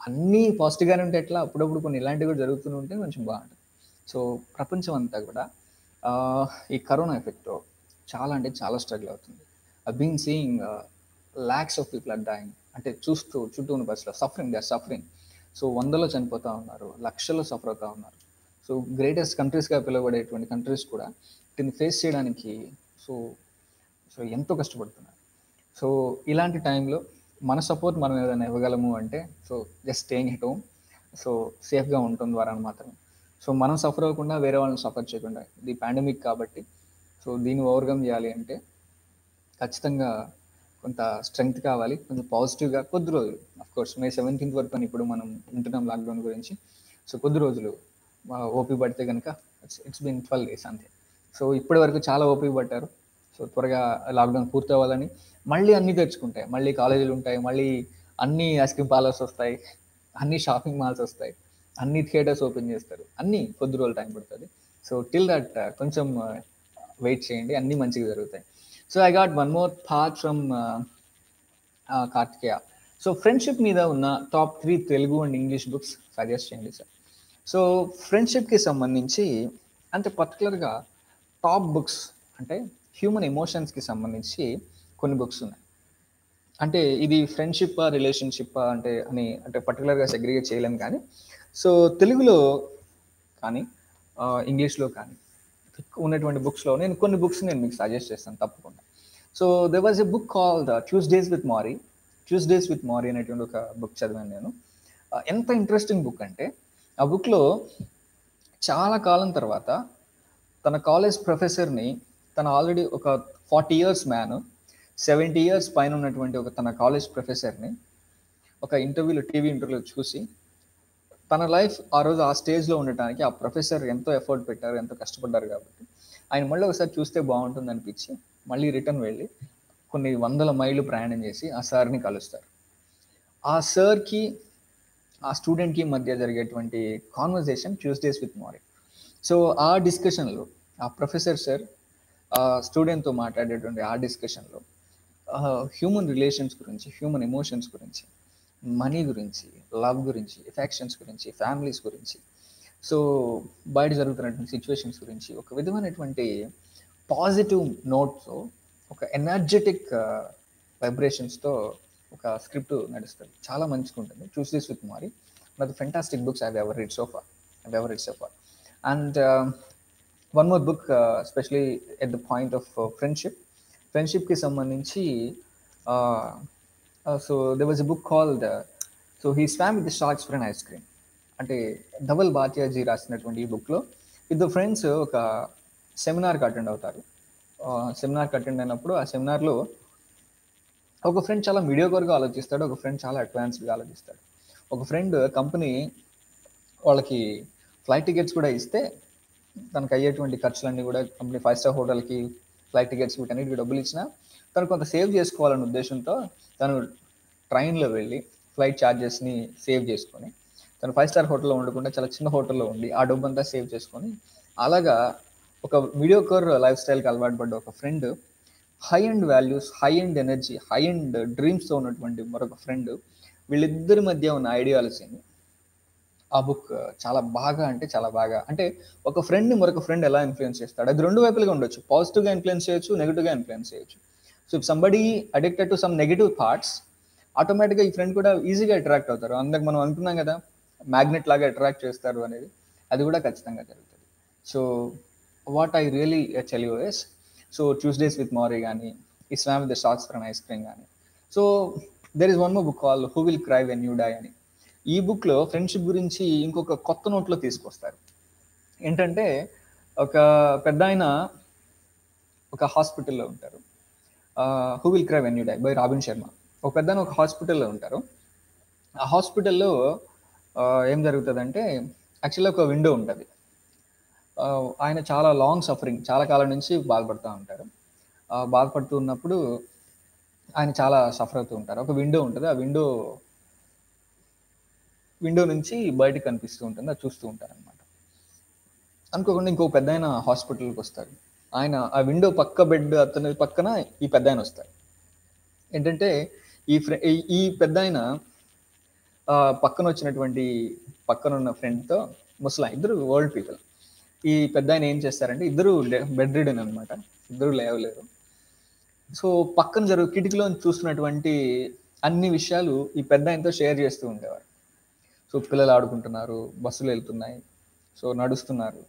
అన్నీ పాజిటివ్గానే ఉంటే ఎట్లా, అప్పుడప్పుడు కొన్ని ఇలాంటివి కూడా జరుగుతూ ఉంటే కొంచెం బాగుంటుంది. సో ప్రపంచం అంతా కూడా ఈ కరోనా ఎఫెక్ట్తో చాలా అంటే చాలా స్ట్రగుల్ అవుతుంది. I been seeing lakhs of people are dying. అంటే చుట్టూ ఉన్న బస్సులో దే ఆర్ సఫరింగ్. సో వందలో చనిపోతూ ఉన్నారు, లక్షల్లో సఫర్ అవుతూ ఉన్నారు. సో గ్రేటెస్ట్ కంట్రీస్గా పిలువబడేటువంటి కంట్రీస్ కూడా దీన్ని ఫేస్ చేయడానికి సో ఎంతో కష్టపడుతున్నారు. సో ఇలాంటి టైంలో మన సపోర్ట్ మనం ఏదైనా ఇవ్వగలము అంటే, so just staying at home, so సేఫ్గా ఉండటం ద్వారా మాత్రమే. సో మనం సఫర్ అవ్వకుండా, వేరే వాళ్ళని సఫర్ చేయకుండా, ఇది పాండమిక్ కాబట్టి సో దీన్ని ఓవర్కమ్ చేయాలి అంటే ఖచ్చితంగా కొంత స్ట్రెంగ్త్ కావాలి, కొంచెం పాజిటివ్గా కొద్ది రోజులు. అఫ్కోర్స్ May 17th వరకు అని ఇప్పుడు మనం వింటున్నాం లాక్డౌన్ గురించి. సో కొద్ది రోజులు ఓపిక పడితే కనుక ఇట్స్ బీన్ 12 days అంతే. సో ఇప్పటి వరకు చాలా ఓపిక పట్టారు. సో త్వరగా లాక్డౌన్ పూర్తి అవ్వాలని, మళ్ళీ అన్నీ తెచ్చుకుంటాయి, మళ్ళీ కాలేజీలు ఉంటాయి, మళ్ళీ అన్ని ఐస్ క్రీమ్ పార్లర్స్ వస్తాయి, అన్ని షాపింగ్ మాల్స్ వస్తాయి, అన్ని థియేటర్స్ ఓపెన్ చేస్తారు, అన్నీ కొద్ది రోజులు టైం పడుతుంది. సో టిల్ దట్ కొంచెం వెయిట్ చేయండి, అన్నీ మంచిగా జరుగుతాయి. So I got one more thought from Karthikeya. So friendship మీద ఉన్న top 3 Telugu and English books suggest చేయండి సార్. సో ఫ్రెండ్షిప్కి సంబంధించి అంటే పర్టికులర్గా టాప్ బుక్స్ అంటే హ్యూమన్ ఎమోషన్స్కి సంబంధించి కొన్ని బుక్స్ ఉన్నాయి. అంటే ఇది ఫ్రెండ్షిప్పా రిలేషన్షిప్పా అంటే పర్టికులర్గా సెగ్రిగేట్ చేయలేము. కానీ సో తెలుగులో కానీ ఇంగ్లీష్లో కానీ ఉన్నటువంటి బుక్స్లో నేను కొన్ని బుక్స్ నేను మీకు సజెస్ట్ చేస్తాను తప్పకుండా. So they was a book called Tuesdays with Morrie అనేటువంటి ఒక బుక్ చదివాను నేను. ఎంత ఇంట్రెస్టింగ్ బుక్ అంటే ఆ బుక్లో చాలా కాలం తర్వాత తన కాలేజ్ ప్రొఫెసర్ని, తన ఆల్రెడీ ఒక 40 years మ్యాన్, 70 years పైన ఉన్నటువంటి ఒక తన కాలేజ్ ప్రొఫెసర్ని ఒక టీవీ ఇంటర్వ్యూలో చూసి తన లైఫ్ ఆ రోజు ఆ స్టేజ్లో ఉండటానికి ఆ ప్రొఫెసర్ ఎంతో ఎఫర్ట్ పెట్టారు, ఎంతో కష్టపడ్డారు కాబట్టి ఆయన మళ్ళీ ఒకసారి చూస్తే బాగుంటుంది అనిపించి మళ్ళీ రిటర్న్ వెళ్ళి కొన్ని 100 మైళ్ళు ప్రయాణం చేసి ఆ సార్ని కలుస్తారు. ఆ సార్కి ఆ స్టూడెంట్కి మధ్య జరిగేటువంటి conversation Tuesdays with Morrie. So ఆ డిస్కషన్లో ఆ ప్రొఫెసర్ సార్ ఆ స్టూడెంట్తో మాట్లాడేటువంటి ఆ డిస్కషన్లో హ్యూమన్ రిలేషన్స్ గురించి, హ్యూమన్ ఎమోషన్స్ గురించి, మనీ గురించి, లవ్ గురించి, ఎఫెక్షన్స్ గురించి, ఫ్యామిలీస్ గురించి, సో బయట జరుగుతున్నటువంటి సిచ్యువేషన్స్ గురించి ఒక విధమైనటువంటి పాజిటివ్ నోట్తో, ఒక ఎనర్జెటిక్ వైబ్రేషన్స్తో ఒక స్క్రిప్ట్ నడుస్తుంది. చాలా మంచిగా ఉంటుంది. Tuesdays with Marie, one of the fantastic books I ever read so far. And one more book especially at the point of ఫ్రెండ్షిప్కి సంబంధించి so they was a book called so he swarm with the sharks for an ice cream. అంటే ధవల్ భాటియాజీ రాసినటువంటి ఈ బుక్లో ఇద్దరు ఫ్రెండ్స్ ఒక సెమినార్కి అటెండ్ అవుతారు. సెమినార్కి అటెండ్ అయినప్పుడు ఆ సెమినార్లో ఒక ఫ్రెండ్ చాలా మీడియోకర్గా ఆలోచిస్తాడు, ఒక ఫ్రెండ్ చాలా అడ్వాన్స్డ్గా ఆలోచిస్తాడు. ఒక ఫ్రెండ్ కంపెనీ వాళ్ళకి ఫ్లైట్ టికెట్స్ కూడా ఇస్తే తనకు అయ్యేటువంటి ఖర్చులన్నీ కూడా కంపెనీ 5-star హోటల్కి ఫ్లైట్ టికెట్స్ వీటన్నిటికి డబ్బులు ఇచ్చినా తను కొంత సేవ్ చేసుకోవాలనే ఉద్దేశంతో తను ట్రైన్లో వెళ్ళి ఫ్లైట్ ఛార్జెస్ని సేవ్ చేసుకొని తను 5-star హోటల్లో ఉండకుండా చాలా చిన్న హోటల్లో ఉండి ఆ డబ్బు అంతా సేవ్ చేసుకొని అలాగా ఒక మీడియోకర్ లైఫ్ స్టైల్కి అలవాటు పడ్డ ఒక friend, high and values, high and energy, high and డ్రీమ్స్తో ఉన్నటువంటి మరొక ఫ్రెండ్, వీళ్ళిద్దరి మధ్య ఉన్న ఐడియాలజీని ఆ బుక్ చాలా బాగా అంటే ఒక ఫ్రెండ్ని మరొక ఫ్రెండ్ ఎలా ఇన్ఫ్లుయెన్స్ చేస్తాడు, అది రెండు వైపులుగా ఉండొచ్చు. పాజిటివ్గా ఇన్ఫ్లుయెన్స్ చేయొచ్చు, నెగిటివ్గా ఇన్ఫ్లుయెన్స్ చేయొచ్చు. So if somebody addicted to some negative thoughts, ఆటోమేటిక్గా ఈ ఫ్రెండ్ కూడా ఈజీగా అట్రాక్ట్ అవుతారు. అందుకు మనం అనుకున్నాం కదా మ్యాగ్నెట్ లాగా అట్రాక్ట్ చేస్తారు అనేది, అది కూడా ఖచ్చితంగా జరుగుతుంది. So what I really tell you is, so Tuesdays with Morrie కానీ, ఈ swam with the sharks for an ice cream కానీ, so there is one more book call who will cry when you die అని. ఈ బుక్లో ఫ్రెండ్షిప్ గురించి ఇంకొక కొత్త నోట్లో తీసుకొస్తారు. ఏంటంటే ఒక పెద్ద ఆయన ఒక హాస్పిటల్లో ఉంటారు. Who will cry when you die by Robin Sharma. ఒక పెద్ద ఆయన ఒక హాస్పిటల్లో ఉంటారు. ఆ హాస్పిటల్లో ఏం జరుగుతుందంటే యాక్చువల్గా ఒక విండో ఉంటుంది. ఆయన చాలా లాంగ్ సఫరింగ్, చాలా కాలం నుంచి బాధపడుతూ ఉంటారు. బాధపడుతూ ఉన్నప్పుడు ఆయన చాలా సఫర్ అవుతూ ఉంటారు. ఒక విండో ఉంటుంది, ఆ విండో నుంచి బయటకు కనిపిస్తూ ఉంటుంది, అది చూస్తూ ఉంటారు అనమాట. అనుకోకుండా ఇంకో పెద్ద ఆయన హాస్పిటల్కి వస్తారు. ఆయన ఆ విండో పక్క బెడ్ అతని పక్కన ఈ పెద్ద ఆయన వస్తారు. ఏంటంటే ఈ పెద్ద ఆయన పక్కన వచ్చినటువంటి పక్కనున్న ఫ్రెండ్తో, ముసలా ఇద్దరు ఓల్డ్ పీపుల్, ఈ పెద్ద ఆయన ఏం చేస్తారంటే ఇద్దరు బెడ్ రిడన్ అనమాట, ఇద్దరు లేవలేరు. సో పక్కన కిటికీలో చూస్తున్నటువంటి అన్ని విషయాలు ఈ పెద్ద ఆయనతో షేర్ చేస్తూ ఉండేవారు. సో పిల్లలు ఆడుకుంటున్నారు, బస్సులు వెళ్తున్నాయి, సో నడుస్తున్నారు,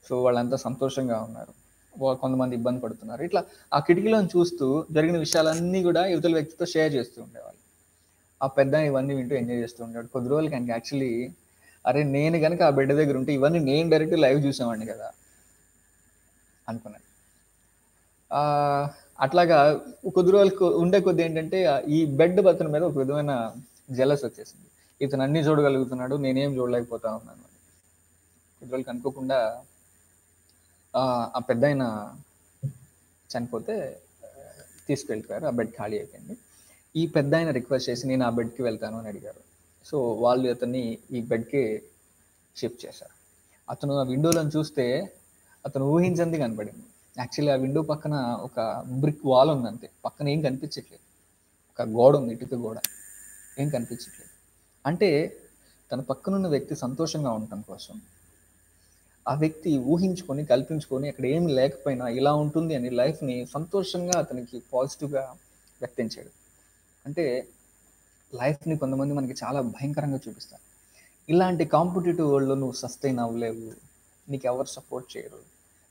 సో వాళ్ళంతా సంతోషంగా ఉన్నారు, కొంతమంది ఇబ్బంది పడుతున్నారు. ఇట్లా ఆ కిటికీలో చూస్తూ జరిగిన విషయాలన్నీ కూడా యువతల వ్యక్తితో షేర్ చేస్తూ ఉండేవాళ్ళు. ఆ పెద్ద ఇవన్నీ వింటూ ఎంజాయ్ చేస్తూ ఉండేవాడు. కొద్ది రోజులకి ఆయనకి యాక్చువల్లీ అరే నేను కనుక ఆ బెడ్ దగ్గర ఉంటే ఇవన్నీ నేను డైరెక్ట్ లైవ్ చూసేవాడిని కదా అనుకున్నాను. అట్లాగా కొద్ది రోజులకు ఉండే కొద్ది ఏంటంటే ఈ బెడ్ బతన మీద ఒక విధమైన జెలస్ వచ్చేసింది. ఇతను అన్ని చూడగలుగుతున్నాడు, నేనేం చూడలేకపోతా ఉన్నాను. కొద్ది రోజులకు అనుకోకుండా ఆ పెద్ద ఆయన చనిపోతే తీసుకెళ్ళిపోయారు, ఆ బెడ్ ఖాళీ అయిపోయింది. ఈ పెద్ద ఆయన రిక్వెస్ట్ చేసి నేను ఆ బెడ్కి వెళ్తాను అని అడిగారు. సో వాళ్ళు అతన్ని ఈ బెడ్కి షిఫ్ట్ చేశారు. అతను ఆ విండోలో చూస్తే అతను ఊహించింది కనపడింది. యాక్చువల్లీ ఆ విండో పక్కన ఒక బ్రిక్ వాల్ ఉంది అంతే, పక్కన ఏం కనిపించట్లేదు. ఒక గోడ ఉంది, ఇటుక గోడ, ఏం కనిపించట్లేదు. అంటే తన పక్కనున్న వ్యక్తి సంతోషంగా ఉండటం కోసం ఆ వ్యక్తి ఊహించుకొని, కల్పించుకొని అక్కడ ఏమి లేకపోయినా ఇలా ఉంటుంది అని లైఫ్‌ని సంతోషంగా అతనికి పాజిటివ్‌గా వ్యక్తం చేయడం. అంటే లైఫ్‌ని కొంతమంది మనకి చాలా భయంకరంగా చూపిస్తారు. ఇలాంటి కాంపిటీటివ్ వరల్డ్‌లో నువ్వు సస్టైన్ అవ్వలేవు. నీకెవరు సపోర్ట్ చేయరు.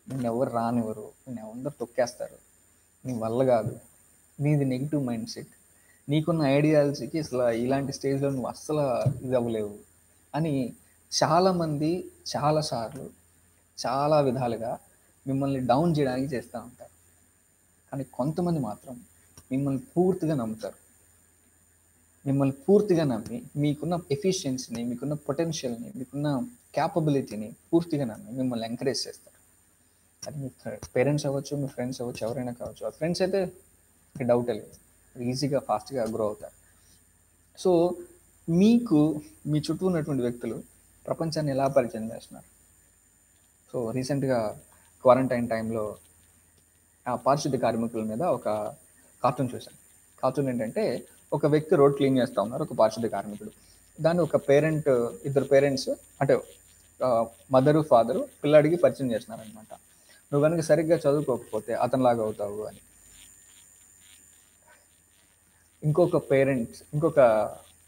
నిన్నెవరు రానివ్వరు. నిన్నందరూ తొక్కేస్తారు. నీ వల్ల గాదు. నీది నెగెటివ్ మైండ్ సెట్. నీకున్న ఐడియాలజీకి అసల ఇలాంటి స్టేజ్‌లో నువ్వు అస్సల ఇదవ్వలేవు అని చాలామంది చాలా సార్లు, చాలా విధాలుగా మిమ్మల్ని డౌన్ జేయడానికి చేస్తా ఉంటారు. కానీ కొంతమంది మాత్రం మిమ్మల్ని పూర్తిగా నమ్ముతారు. మిమ్మల్ని పూర్తిగా నమ్మి మీకున్న ఎఫిషియన్సీని, మీకున్న పొటెన్షియల్‌ని, మీకున్న క్యాపబిలిటీని పూర్తిగా నమ్మి మిమ్మల్ని ఎంకరేజ్ చేస్తారు. అది మీ పేరెంట్స్ అవ్వచ్చు, మీ ఫ్రెండ్స్ అవ్వచ్చు, ఎవరైనా కావచ్చు. ఆ ఫ్రెండ్స్ అయితే డౌటే లేదు. ఈజీగా, ఫాస్ట్‌గా గ్రో అవుతారు. సో, మీకు మీ చుట్టూ ఉన్నటువంటి వ్యక్తులు ప్రపంచాన్ని ఎలా పరిచయం చేస్తున్నారు? సో, రీసెంట్‌గా క్వారంటైన్ టైంలో పారిశుద్ధ్య కార్మికుల మీద ఒక కార్టూన్ చూశాను. కార్టూన్ ఏంటంటే, ఒక వ్యక్తి రోడ్ క్లీన్ చేస్తా ఉన్నారు, ఒక పారిశుద్ధ్య కార్మికుడు. దాన్ని ఒక పేరెంట్, ఇద్దరు పేరెంట్స్ అంటే మదరు, ఫాదరు పిల్లాడికి పరిచయం చేస్తున్నారనమాట. నువ్వు కనుక సరిగ్గా చదువుకోకపోతే అతనిలాగా అవుతావు అని. ఇంకొక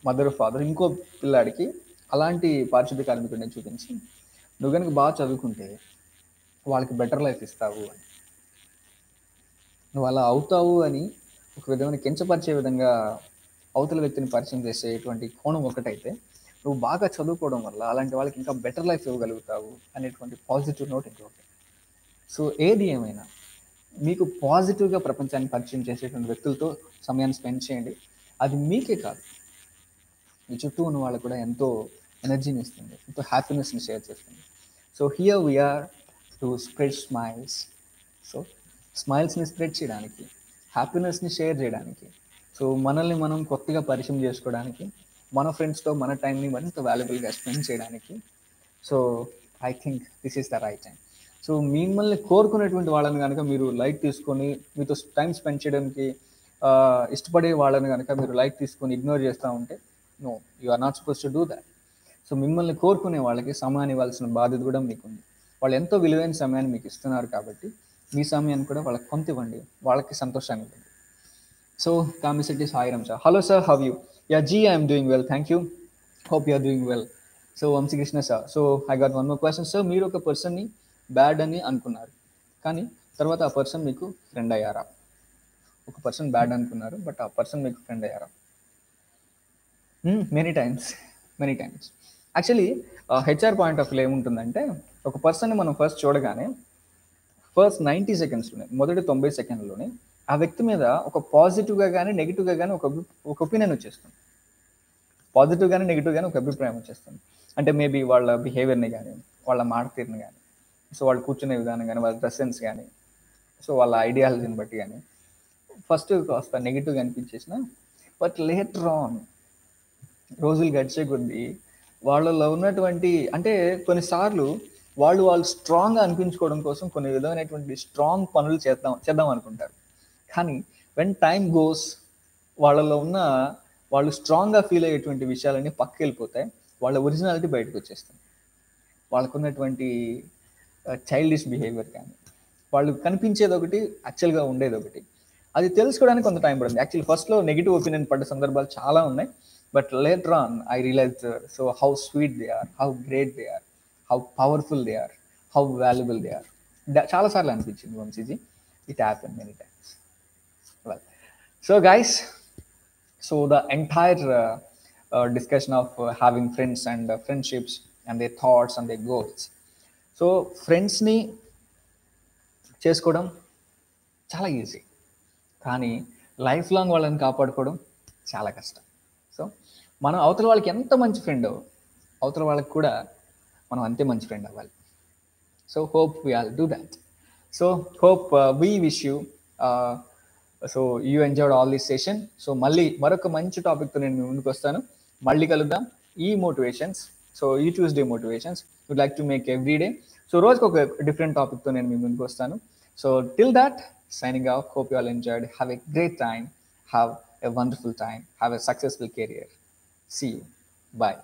మదర్, ఫాదర్ ఇంకో పిల్లాడికి అలాంటి పారిశుద్ధ్య కార్మికుడిని చూపించి, నువ్వు కనుక బాగా చదువుకుంటే వాళ్ళకి బెటర్ లైఫ్ ఇస్తావు అని. నువ్వు అలా అవుతావు అని ఒక విధమైన కించపరిచే విధంగా అవతల వ్యక్తిని పరిచయం చేసేటువంటి కోణం ఒకటైతే, నువ్వు బాగా చదువుకోవడం వల్ల అలాంటి వాళ్ళకి ఇంకా బెటర్ లైఫ్ ఇవ్వగలుగుతావు అనేటువంటి పాజిటివ్ నోట్ ఇంకొకటి. సో ఏది ఏమైనా మీకు పాజిటివ్‌గా ప్రపంచాన్ని పరిచయం చేసేటువంటి వ్యక్తులతో సమయాన్ని స్పెండ్ చేయండి. అది మీకే కాదు, మీ చుట్టూ ఉన్న వాళ్ళకి కూడా ఎంతో ఎనర్జీని ఇస్తుంది, ఎంతో హ్యాపీనెస్‌ని షేర్ చేస్తుంది. So here we are to spread smiles. So స్మైల్స్‌ని స్ప్రెడ్ చేయడానికి, హ్యాపీనెస్‌ని షేర్ చేయడానికి, సో మనల్ని మనం కొత్తగా పరిచయం చేసుకోవడానికి, మన ఫ్రెండ్స్‌తో మన టైంని మరింత వాల్యుబుల్‌గా స్పెండ్ చేయడానికి. So I think this is the right time. So మిమ్మల్ని కోరుకునేటువంటి వాళ్ళని కనుక మీరు లైట్ తీసుకొని, మీతో టైం స్పెండ్ చేయడానికి ఇష్టపడే వాళ్ళని కనుక మీరు లైట్ తీసుకొని ఇగ్నోర్ చేస్తూ ఉంటే, no, you are not suppose to do that. So మిమ్మల్ని కోరుకునే వాళ్ళకి సమయాన్ని ఇవ్వాల్సిన బాధ్యత కూడా మీకుంది. వాళ్ళు ఎంతో విలువైన సమయాన్ని మీకు ఇస్తున్నారు కాబట్టి మీ సమయాన్ని కూడా వాళ్ళకి కొంత ఇవ్వండి, వాళ్ళకి సంతోషాన్ని ఇవ్వండి. సో కామిసిటీ Sairam sir. Hello sir, how you? Yeah ji, I'm doing well, thank you. Hope you are doing well. So Vamsikrishna sir, so I got one more question sir. మీరు ఒక పర్సన్ని బ్యాడ్ అని అనుకున్నారు, కానీ తర్వాత ఆ పర్సన్ మీకు ఫ్రెండ్ అయ్యారా? ఒక పర్సన్ బ్యాడ్ అనుకున్నారు, బట్ ఆ పర్సన్ మీకు ఫ్రెండ్ అయ్యారా? Many times, many times. Actually HR point of view ఏముంటుందంటే, ఒక పర్సన్ని మనం ఫస్ట్ చూడగానే ఫస్ట్ 90 సెకండ్స్లోనే, మొదటి 90 సెకండ్లోనే ఆ వ్యక్తి మీద ఒక పాజిటివ్గా కానీ నెగిటివ్గా కానీ ఒక ఒపీనియన్ వచ్చేస్తుంది. పాజిటివ్ కానీ నెగిటివ్ కానీ ఒక అభిప్రాయం వచ్చేస్తుంది. అంటే మేబీ వాళ్ళ బిహేవియర్ని కానీ, వాళ్ళ మాట తీరుని కానీ, సో వాళ్ళు కూర్చునే విధానం కానీ, వాళ్ళ డ్రెస్ సెన్స్ కానీ, సో వాళ్ళ ఐడియాలజీని బట్టి కానీ ఫస్ట్ కాస్త నెగిటివ్గా అనిపించేసిన, బట్ లేటర్ ఆన్ రోజులు గడిచే కొద్దీ వాళ్ళలో ఉన్నటువంటి, అంటే కొన్నిసార్లు వాళ్ళు స్ట్రాంగ్గా అనిపించుకోవడం కోసం కొన్ని విధమైనటువంటి స్ట్రాంగ్ పనులు చేద్దాం అనుకుంటారు. కానీ వెన్ టైమ్ గోస్, వాళ్ళలో ఉన్న వాళ్ళు స్ట్రాంగ్గా ఫీల్ అయ్యేటువంటి విషయాలన్నీ పక్కకి వెళ్ళిపోతాయి. వాళ్ళ ఒరిజినాలిటీ బయటకు వచ్చేస్తుంది. వాళ్ళకున్నటువంటి చైల్డిష్ బిహేవియర్ కానీ, వాళ్ళు కనిపించేది ఒకటి, యాక్చువల్గా ఉండేది ఒకటి. అది తెలుసుకోవడానికి కొంత టైం పడుతుంది. యాక్చువల్లీ ఫస్ట్లో నెగిటివ్ ఒపీనియన్ పడ్డ సందర్భాలు చాలా ఉన్నాయి. But later on I realise so how sweet they are, how great they are, how powerful they are, how valuable they are. చాలాసార్లు అనిపించింది వంశీజీ. It happen many times. Well, so guys, so the entire discussion of having friends and friendships and their thoughts and their goals. So ఫ్రెండ్స్ని చేసుకోవడం చాలా ఈజీ, కానీ లైఫ్ లాంగ్ వాళ్ళని కాపాడుకోవడం చాలా కష్టం. సో మనం అవతల వాళ్ళకి ఎంత మంచి ఫ్రెండ్, అవతల వాళ్ళకి కూడా మనం అంతే మంచి ఫ్రెండ్ అవ్వాలి. So hope we all do that. So hope we wish you so you enjoyed all this session. So మళ్ళీ మరొక మంచి టాపిక్తో నేను మీ ముందుకు వస్తాను. మళ్ళీ కలుద్దాం. ఈ మోటివేషన్స్, సో ఈ Tuesday motivations would like to make every day. So రోజుకి ఒక డిఫరెంట్ టాపిక్తో నేను మీ ముందుకు వస్తాను. So till that, signing off. Hope you all enjoyed. Have a great time. Have a wonderful time. Have a successful career. See you. Bye.